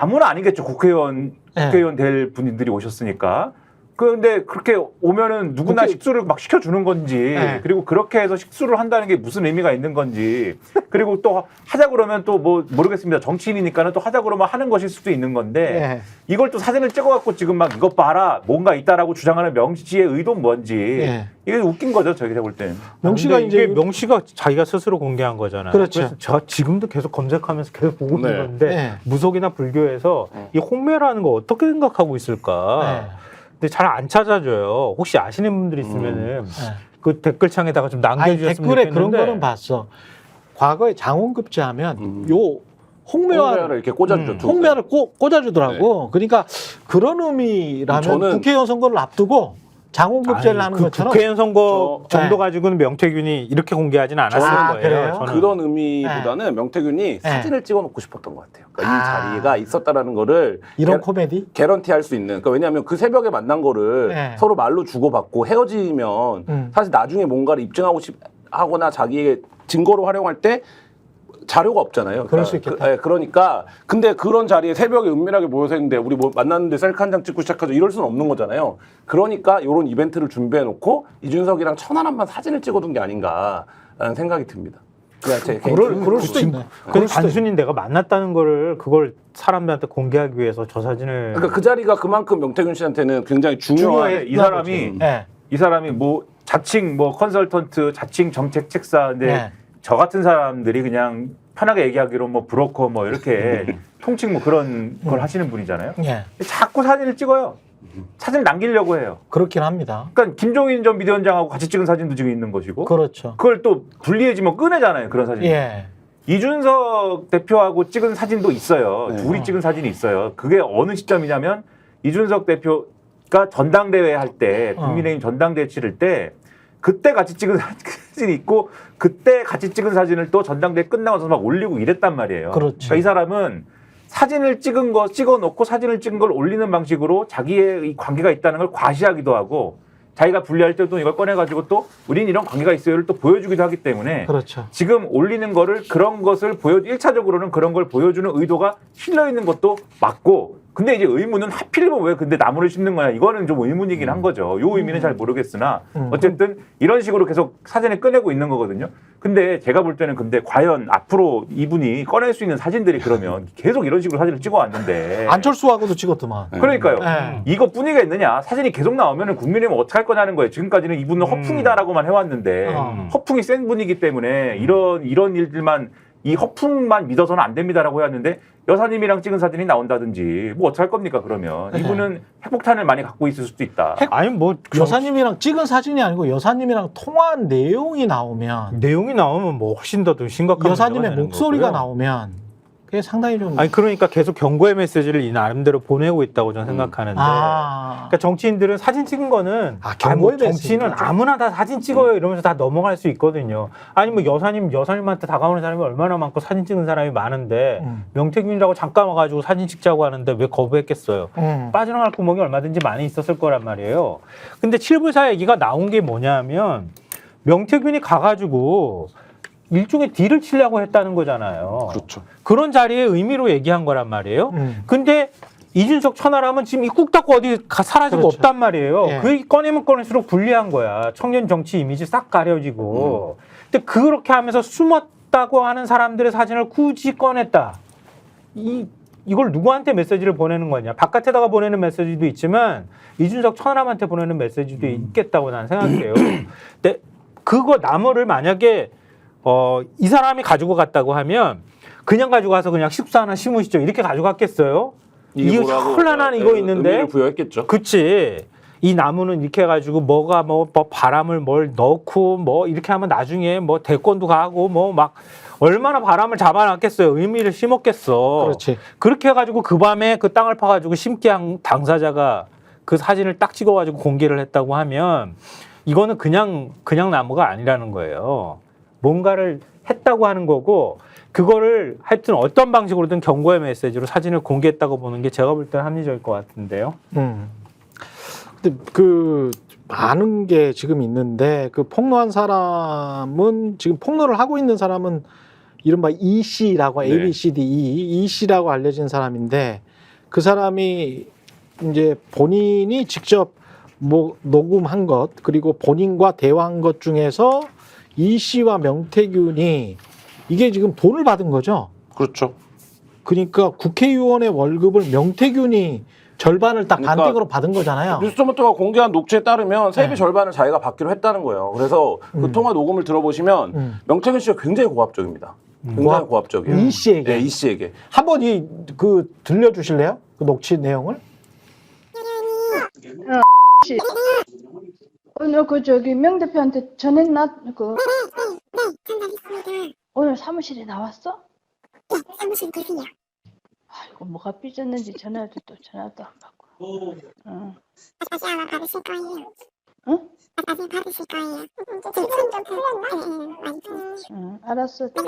아무나 아니겠죠. 국회의원 예. 될 분들이 오셨으니까. 그런데 그렇게 오면은 누구나 식수를 막 시켜주는 건지, 네. 그리고 그렇게 해서 식수를 한다는 게 무슨 의미가 있는 건지, 그리고 또 하자 그러면 또 뭐 모르겠습니다. 정치인이니까는 또 하자 그러면 하는 것일 수도 있는 건데, 네. 이걸 또 사진을 찍어갖고 지금 막 이것 봐라, 뭔가 있다라고 주장하는 명 씨의 의도는 뭔지, 네. 이게 웃긴 거죠. 저희가 볼 때는. 명 씨가 근데 이게 이제 명 씨가 자기가 스스로 공개한 거잖아요. 그렇죠. 그래서 제가 지금도 계속 검색하면서 계속 보고 네. 있는데 네. 무속이나 불교에서 이 홍매라는 거 어떻게 생각하고 있을까? 네. 근데 잘 안 찾아줘요. 혹시 아시는 분들 있으면은 그 댓글창에다가 좀 아니, 남겨주셨으면 댓글에 좋겠는데. 그런 거는 봤어. 과거에 장원급제하면 요 홍매화를 홍매화를 이렇게 꽂아주죠. 두 홍매화를 꽂아주더라고. 그러니까 그런 의미라면 저는- 국회의원 선거를 앞두고 장원급제를 아니, 하는 그 것처럼 국회의원 선거 저- 정도 네. 가지고는 명태균이 이렇게 공개하진 않았을 아, 거예요. 그래요? 저는. 그런 의미보다는 명태균이 사진을 찍어놓고 싶었던 것 같아요. 그러니까 이 자리가 있었다라는 거를 이런 코미디? 개런티 할 수 있는. 그러니까 왜냐하면 그 새벽에 만난 거를 네. 서로 말로 주고받고 헤어지면 사실 나중에 뭔가를 입증하고 하거나 자기의 증거로 활용할 때 자료가 없잖아요. 그럴 수 있겠다. 그러니까 근데 그런 자리에 새벽에 은밀하게 모여서 있는데 우리 뭐 만났는데 셀카 한 장 찍고 시작하죠. 이럴 수는 없는 거잖아요. 그러니까 이런 이벤트를 준비해 놓고 이준석이랑 천안함만 사진을 찍어둔 게 아닌가라는 생각이 듭니다. 그냥 제 그럴 수도 있네. 그 단순히 내가 만났다는 거를 그걸 사람들한테 공개하기 위해서 저 사진을 그러니까 그 자리가 그만큼 명태균 씨한테는 굉장히 중요한 이 사람이 네. 이 사람이 뭐 자칭 뭐 컨설턴트, 자칭 정책 책사인데 네. 저 같은 사람들이 그냥 편하게 얘기하기로 뭐 브로커 뭐 이렇게 통칭 뭐 그런 걸 하시는 분이잖아요. 예. 자꾸 사진을 찍어요. 사진을 남기려고 해요. 그렇긴 합니다. 그러니까 김종인 전 비대위원장하고 같이 찍은 사진도 지금 있는 것이고 그렇죠. 그걸 또 분리해지면 꺼내잖아요. 그런 사진. 예. 이준석 대표하고 찍은 사진도 있어요. 네. 둘이 찍은 사진이 있어요. 그게 어느 시점이냐면 이준석 대표가 전당대회 할 때 국민의힘 전당대회 치를 때 그때 같이 찍은 사진이 있고 그때 같이 찍은 사진을 또 전당대회 끝나고서 막 올리고 이랬단 말이에요. 그렇지. 그러니까 이 사람은 사진을 찍은 거 찍어놓고 사진을 찍은 걸 올리는 방식으로 자기의 이 관계가 있다는 걸 과시하기도 하고 자기가 분리할 때도 이걸 꺼내가지고 또 우린 이런 관계가 있어요를 또 보여주기도 하기 때문에 그렇죠. 지금 올리는 거를 그런 것을 1차적으로는 그런 걸 보여주는 의도가 실려 있는 것도 맞고 근데 이제 의문은 하필이면 왜 근데 나무를 심는 거냐 이거는 좀 의문이긴 한 거죠. 요 의미는 잘 모르겠으나 어쨌든 이런 식으로 계속 사진을 꺼내고 있는 거거든요. 근데 제가 볼 때는 근데 과연 앞으로 이분이 꺼낼 수 있는 사진들이 그러면 계속 이런 식으로 사진을 찍어왔는데 안철수하고도 찍었더만. 그러니까요. 네. 이것뿐이가 있느냐. 사진이 계속 나오면 국민의힘은 어떻게 할 거냐는 거예요. 지금까지는 이분은 허풍이다라고만 해왔는데 허풍이 센 분이기 때문에 이런 일들만 이 허풍만 믿어서는 안 됩니다라고 해왔는데 여사님이랑 찍은 사진이 나온다든지 뭐 어떻게 할 겁니까 그러면 이분은 핵폭탄을 많이 갖고 있을 수도 있다. 아니 뭐 여사님이랑 찍은 사진이 아니고 여사님이랑 통화한 내용이 나오면 내용이 나오면 뭐 훨씬 더 심각한 여사님의 문제가 되는 목소리가 거고요. 나오면 그게 상당히 좀 아니 그러니까 계속 경고의 메시지를 이 나름대로 보내고 있다고 저는 생각하는데 그러니까 정치인들은 사진 찍은 거는 경고의 정치인은 메시지죠. 아무나 다 사진 찍어요 이러면서 다 넘어갈 수 있거든요. 아니 뭐 여사님한테 다가오는 사람이 얼마나 많고 사진 찍은 사람이 많은데 명태균이라고 잠깐 와가지고 사진 찍자고 하는데 왜 거부했겠어요. 빠져나갈 구멍이 얼마든지 많이 있었을 거란 말이에요. 근데 7불사 얘기가 나온 게 뭐냐면 명태균이 가가지고 일종의 딜을 치려고 했다는 거잖아요. 그렇죠. 그런 자리에 의미로 얘기한 거란 말이에요. 근데 이준석 천하람은 지금 입국 닫고 어디 사라지고 그렇죠. 없단 말이에요. 예. 그 꺼내면 꺼낼수록 불리한 거야. 청년 정치 이미지 싹 가려지고. 근데 그렇게 하면서 숨었다고 하는 사람들의 사진을 굳이 꺼냈다. 이걸 누구한테 메시지를 보내는 거냐. 바깥에다가 보내는 메시지도 있지만 이준석 천하람한테 보내는 메시지도 있겠다고 나는 생각해요. 근데 그거 나무를 만약에 이 사람이 가지고 갔다고 하면 그냥 가지고 가서 그냥 식수 하나 심으시죠. 이렇게 가져갔겠어요? 이거 현란한 이거 있는데. 의미를 부여했겠죠. 그치. 이 나무는 이렇게 해가지고 뭐가 뭐 바람을 뭘 넣고 뭐 이렇게 하면 나중에 뭐 대권도 가고 뭐 막 얼마나 바람을 잡아놨겠어요. 의미를 심었겠어. 그렇지. 그렇게 해가지고 그 밤에 그 땅을 파가지고 심게 한 당사자가 그 사진을 딱 찍어가지고 공개를 했다고 하면 이거는 그냥 나무가 아니라는 거예요. 뭔가를 했다고 하는 거고 그거를 하여튼 어떤 방식으로든 경고의 메시지로 사진을 공개했다고 보는 게 제가 볼 때는 합리적일 것 같은데요. 근데 그 많은 게 지금 있는데 그 폭로한 사람은 지금 폭로를 하고 있는 사람은 이른바 E 씨라고 네. A, B, C, D, E 씨라고 알려진 사람인데 그 사람이 이제 본인이 직접 뭐 녹음한 것 그리고 본인과 대화한 것 중에서 E 씨와 명태균이 이게 지금 돈을 받은 거죠. 그렇죠. 그러니까 국회의원의 월급을 명태균이 절반을 딱 그러니까 반띵으로 받은 거잖아요. 뉴스토마토가 공개한 녹취에 따르면 세비 네. 절반을 자기가 받기로 했다는 거예요. 그래서 그 통화 녹음을 들어보시면 명태균 씨가 굉장히 고압적입니다. 굉장히 고압적이에요. 이 씨에게. 네, 이 씨에게. 한번 그 들려주실래요? 그 녹취 내용을? 오늘 그 저기 명 대표한테 전했나? 그 전달했습니다. 오늘 사무실에 나왔어? 네, 사무실 계세요. 아이고 뭐가 삐졌는지 전화도 또 전화도 안 받고. 응. 다시 아마 받으실 거예요. 응? 다시 받으실 거예요. 지금 좀 풀렸나? 네, 많이 풀렸어요. 응. 알았어. 네, 네.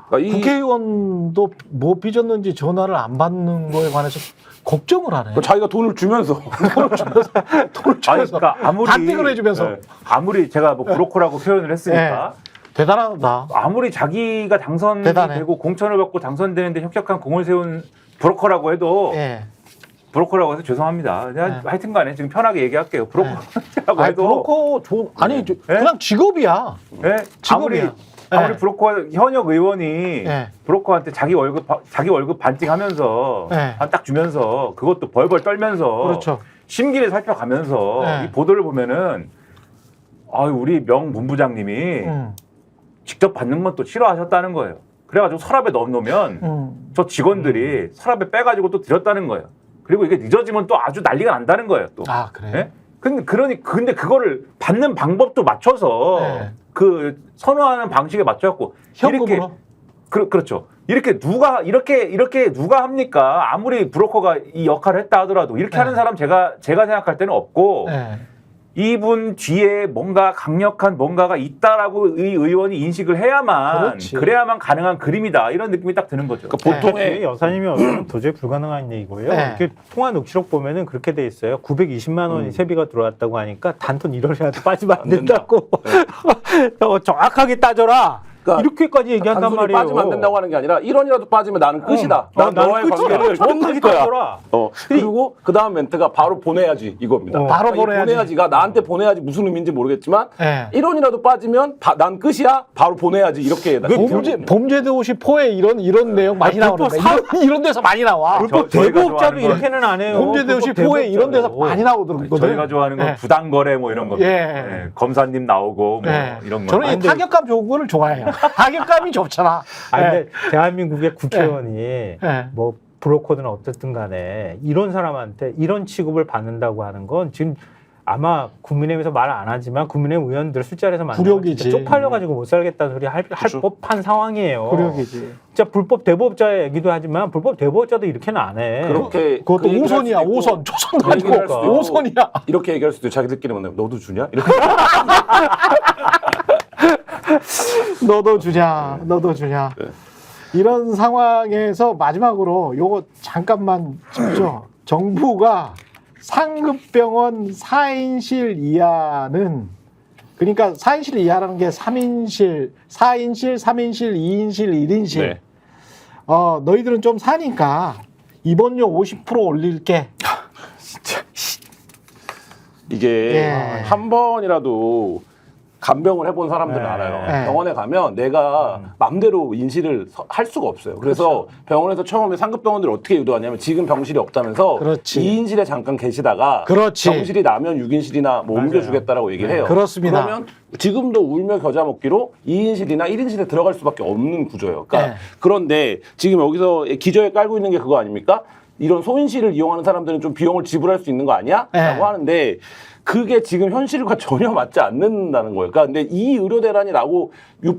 그러니까 이 국회의원도 뭐 삐졌는지 전화를 안 받는 거에 관해서 걱정을 하네. 자기가 돈을 주면서 돈을 아니, 주면서 그러니까 아무리 반띵을 해주면서 네. 아무리 제가 뭐 브로커라고 표현을 했으니까 대단하다. 아무리 자기가 당선이 대단해. 되고 공천을 받고 당선되는데 협력한 공을 세운 브로커라고 해도 예. 브로커라고 해서 죄송합니다. 그냥 네. 하여튼간에 지금 편하게 얘기할게요. 브로커라고 아니, 해도 브로커 아니 네. 그냥 직업이야. 네? 직업이야. 아무리 네. 브로커 현역 의원이 네. 브로커한테 자기 월급 반띵하면서 네. 딱 주면서 그것도 벌벌 떨면서 그렇죠. 심기를 살펴가면서 네. 이 보도를 보면은 우리 명 본부장님이 직접 받는 건 또 싫어하셨다는 거예요. 그래가지고 서랍에 넣어놓으면 저 직원들이 서랍에 빼가지고 또 드렸다는 거예요. 그리고 이게 늦어지면 또 아주 난리가 난다는 거예요. 또. 아 그래. 예? 근데 그거를 받는 방법도 맞춰서 네. 그 선호하는 방식에 맞춰갖고 현금으로? 그렇죠. 이렇게 누가 합니까? 아무리 브로커가 이 역할을 했다 하더라도 이렇게 네. 하는 사람 제가 생각할 때는 없고 네. 이분 뒤에 뭔가 강력한 뭔가가 있다라고 이 의원이 인식을 해야만 그렇지. 그래야만 가능한 그림이다 이런 느낌이 딱 드는 거죠. 그러니까 보통의 뒤에 여사님이 어쩌면 도저히 불가능한 얘기고요. 네. 이렇게 통화 녹취록 보면은 그렇게 돼 있어요. 920만 원이 세비가 들어왔다고 하니까 단돈 1원이라도 빠지면 안 된다고. 정확하게 따져라. 그러니까 이렇게까지 얘기한단 단순히 말이에요. 빠지면 안 된다고 하는 게 아니라 1원이라도 빠지면 나는 끝이다. 난 나는 너와의 끝이야. 관계를 정확하게 끝낼 거야. 따져라. 그리고 그 다음 멘트가 바로 보내야지 이겁니다. 바로 그러니까 이 보내야지. 보내야지가 나한테 보내야지 무슨 의미인지 모르겠지만 네. 1원이라도 빠지면 난 끝이야. 바로 보내야지 이렇게. 범죄도시 포에 이런 내용 많이 나오는데 이런 데서 많이 나와. 불법 저희가 대부업자도 좋아하는 건 이렇게는 안 해요. 범죄도시 불법 포에 이런 데서 대부업자도. 많이 나오거든. 저희가 좋아하는 건 네. 부당거래 뭐 이런 겁니다. 예. 네, 검사님 나오고 뭐 네. 이런 거. 저는 이 타격감 좋은 거를 좋아해요. 타격감이 좋잖아. 아니, 네. 근데 대한민국의 국회의원이 네. 뭐 브로커든 어쨌든 간에 이런 사람한테 이런 취급을 받는다고 하는 건 지금 아마 국민의힘에서 말 안 하지만 국민의힘 의원들 술자리에서 만나면 굴욕이지. 진짜 쪽팔려가지고 못 살겠다는 소리 할 그렇죠. 법한 상황이에요. 굴욕이지. 진짜 불법 대법자 얘기도 하지만 불법 대법자도 이렇게는 안 해. 그렇게 그것도 그 얘기를 할 5선이야. 수도 있고 5선. 초선도 그 얘기를 할 아니고 수도 있고 5선이야. 이렇게 얘기할 수도 있고 자기들끼리 만나면 너도 주냐? 이렇게. 너도 주냐. 네. 이런 상황에서 마지막으로 요거 잠깐만 짚죠. 정부가 상급병원 4인실 이하는 그러니까 4인실 이하라는 게 3인실, 4인실, 3인실, 2인실, 1인실. 네. 너희들은 좀 사니까 입원료 50% 올릴게. 이게 예. 한 번이라도 간병을 해본 사람들은 네. 알아요. 네. 병원에 가면 내가 맘대로 인실을 할 수가 없어요. 그래서 병원에서 처음에 상급병원들을 어떻게 유도하냐면 지금 병실이 없다면서 그렇지. 2인실에 잠깐 계시다가 그렇지. 병실이 나면 6인실이나 뭐 옮겨주겠다라고 얘기를 해요. 그렇습니다. 그러면 지금도 울며 겨자 먹기로 2인실이나 1인실에 들어갈 수밖에 없는 구조예요. 그러니까 네. 그런데 지금 여기서 기저에 깔고 있는 게 그거 아닙니까? 이런 소인실을 이용하는 사람들은 좀 비용을 지불할 수 있는 거 아니야? 네. 라고 하는데 그게 지금 현실과 전혀 맞지 않는다는 거예요. 그러니까 근데 이 의료 대란이 나고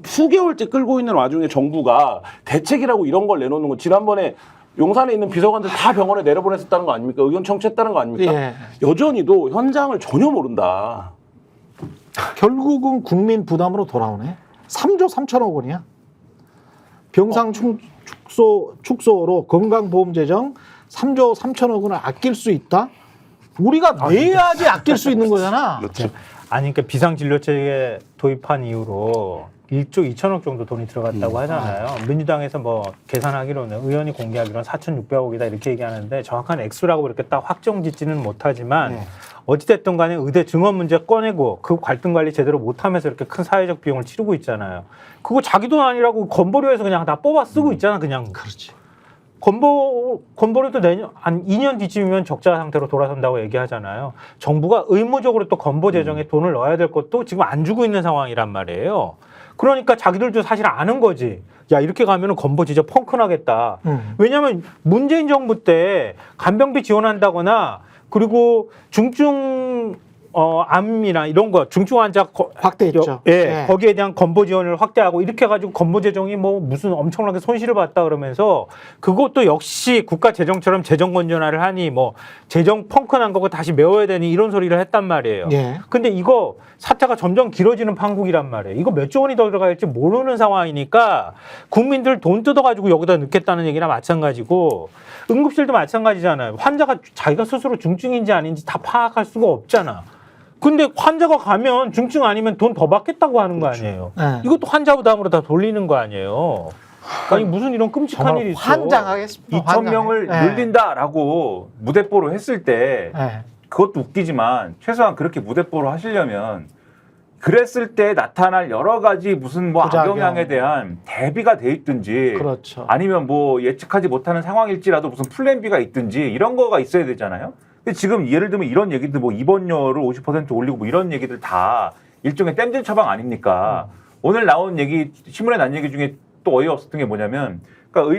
수개월째 끌고 있는 와중에 정부가 대책이라고 이런 걸 내놓는 건 지난번에 용산에 있는 비서관들 다 병원에 내려보냈었다는 거 아닙니까? 의견 청취했다는 거 아닙니까? 예. 여전히도 현장을 전혀 모른다. 결국은 국민 부담으로 돌아오네. 3조 3천억 원이야. 병상 축소로 건강보험 재정 3조 3천억 원을 아낄 수 있다? 우리가 내야지 아낄 수 있는 거잖아. 그렇죠. 아니, 그러니까 비상진료체계 도입한 이후로 1조 2천억 정도 돈이 들어갔다고 하잖아요. 민주당에서 뭐 계산하기로는 의원이 공개하기로는 4,600억이다 이렇게 얘기하는데 정확한 액수라고 이렇게 딱 확정짓지는 못하지만 네. 어찌됐든 간에 의대 증원 문제 꺼내고 그 갈등 관리 제대로 못하면서 이렇게 큰 사회적 비용을 치르고 있잖아요. 그거 자기 돈 아니라고 건보료에서 그냥 다 뽑아 쓰고 있잖아, 그냥. 그렇지. 건보료도 내년 한 2년 뒤쯤이면 적자 상태로 돌아선다고 얘기하잖아요. 정부가 의무적으로 또 건보 재정에 돈을 넣어야 될 것도 지금 안 주고 있는 상황이란 말이에요. 그러니까 자기들도 사실 아는 거지. 야, 이렇게 가면은 건보 진짜 펑크 나겠다. 왜냐하면 문재인 정부 때 간병비 지원한다거나 그리고 중증 암이나 이런 거 중증 환자 확대했죠. 예, 네. 거기에 대한 건보 지원을 확대하고 이렇게 해가지고 건보 재정이 뭐 무슨 엄청나게 손실을 봤다 그러면서 그것도 역시 국가 재정처럼 재정 건전화를 하니 뭐 재정 펑크 난 거고 다시 메워야 되니 이런 소리를 했단 말이에요. 예. 근데 이거 사태가 점점 길어지는 판국이란 말이에요. 이거 몇 조 원이 더 들어갈지 모르는 상황이니까 국민들 돈 뜯어가지고 여기다 넣겠다는 얘기나 마찬가지고 응급실도 마찬가지잖아요. 환자가 자기가 스스로 중증인지 아닌지 다 파악할 수가 없잖아. 근데 환자가 가면 중증 아니면 돈 더 받겠다고 하는 거 아니에요. 네. 이것도 환자 부담으로 다 돌리는 거 아니에요. 아니 무슨 이런 끔찍한 일이 있어. 환장하겠습니다. 2,000명을 환장해. 늘린다라고 무대뽀로 했을 때 예. 그것도 웃기지만 최소한 그렇게 무대뽀로 하시려면 그랬을 때 나타날 여러 가지 무슨 뭐 부작용. 악영향에 대한 대비가 돼 있든지 그렇죠. 아니면 뭐 예측하지 못하는 상황일지라도 무슨 플랜 B가 있든지 이런 거가 있어야 되잖아요. 근데 지금 예를 들면 이런 얘기들 뭐 입원료를 50% 올리고 뭐 이런 얘기들 다 일종의 땜질 처방 아닙니까? 오늘 나온 얘기 신문에 난 얘기 중에 또 어이없었던 게 뭐냐면 그러니까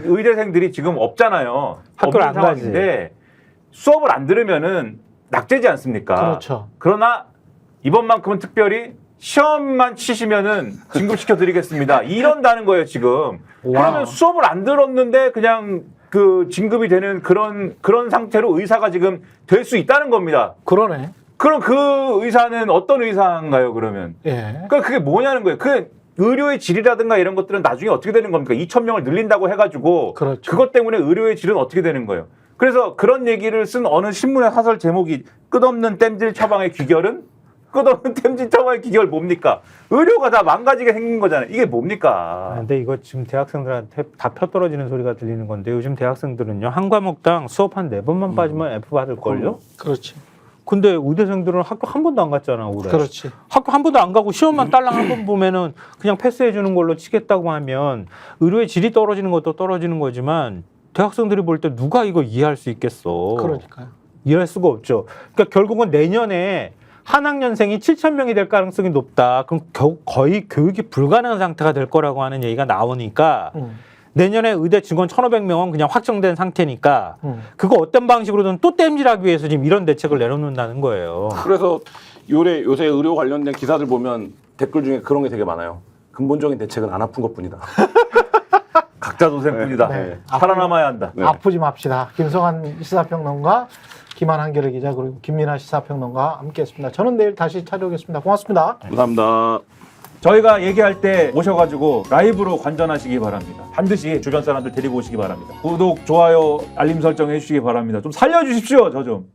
의대생들이 지금 없잖아요. 학교를 없는 안 가지. 상황인데 수업을 안 들으면은 낙제지 않습니까? 그렇죠. 그러나 이번만큼은 특별히 시험만 치시면은 진급시켜 드리겠습니다. 이런다는 거예요, 지금. 그러면 수업을 안 들었는데 그냥 그 진급이 되는 그런 상태로 의사가 지금 될 수 있다는 겁니다. 그러네. 그럼 그 의사는 어떤 의사인가요, 그러면? 예. 그러니까 그게 뭐냐는 거예요. 그 의료의 질이라든가 이런 것들은 나중에 어떻게 되는 겁니까? 2,000명을 늘린다고 해가지고 그렇죠. 그것 때문에 의료의 질은 어떻게 되는 거예요? 그래서 그런 얘기를 쓴 어느 신문의 사설 제목이 끝없는 땜질 처방의 귀결은? 끝없는 땜질 처방의 귀결 뭡니까? 의료가 다 망가지게 생긴 거잖아요. 이게 뭡니까? 근데 이거 지금 대학생들한테 다 펴떨어지는 소리가 들리는 건데 요즘 대학생들은요 한 과목당 수업 한 4번만 빠지면 F 받을걸요? 그렇지. 근데 의대생들은 학교 한 번도 안 갔잖아 올해. 그렇지. 학교 한 번도 안 가고 시험만 딸랑 한 번 보면은 그냥 패스해 주는 걸로 치겠다고 하면 의료의 질이 떨어지는 것도 떨어지는 거지만 대학생들이 볼 때 누가 이거 이해할 수 있겠어. 그러니까요. 이해할 수가 없죠. 그러니까 결국은 내년에 한 학년생이 7,000명이 될 가능성이 높다. 그럼 거의 교육이 불가능한 상태가 될 거라고 하는 얘기가 나오니까 내년에 의대 증원 1,500명은 그냥 확정된 상태니까 그거 어떤 방식으로든 또 땜질하기 위해서 지금 이런 대책을 내놓는다는 거예요. 그래서 요새 의료 관련된 기사들 보면 댓글 중에 그런 게 되게 많아요. 근본적인 대책은 안 아픈 것뿐이다. 각자 도생뿐이다. 네. 살아남아야 한다. 네. 아프지 맙시다. 김성환 시사평론가, 김한한결의 기자 그리고 김민아 시사평론가 함께했습니다. 저는 내일 다시 찾아오겠습니다. 고맙습니다. 감사합니다. 저희가 얘기할 때 오셔가지고 라이브로 관전하시기 바랍니다. 반드시 주변 사람들 데리고 오시기 바랍니다. 구독, 좋아요, 알림 설정 해주시기 바랍니다. 좀 살려주십시오, 저 좀.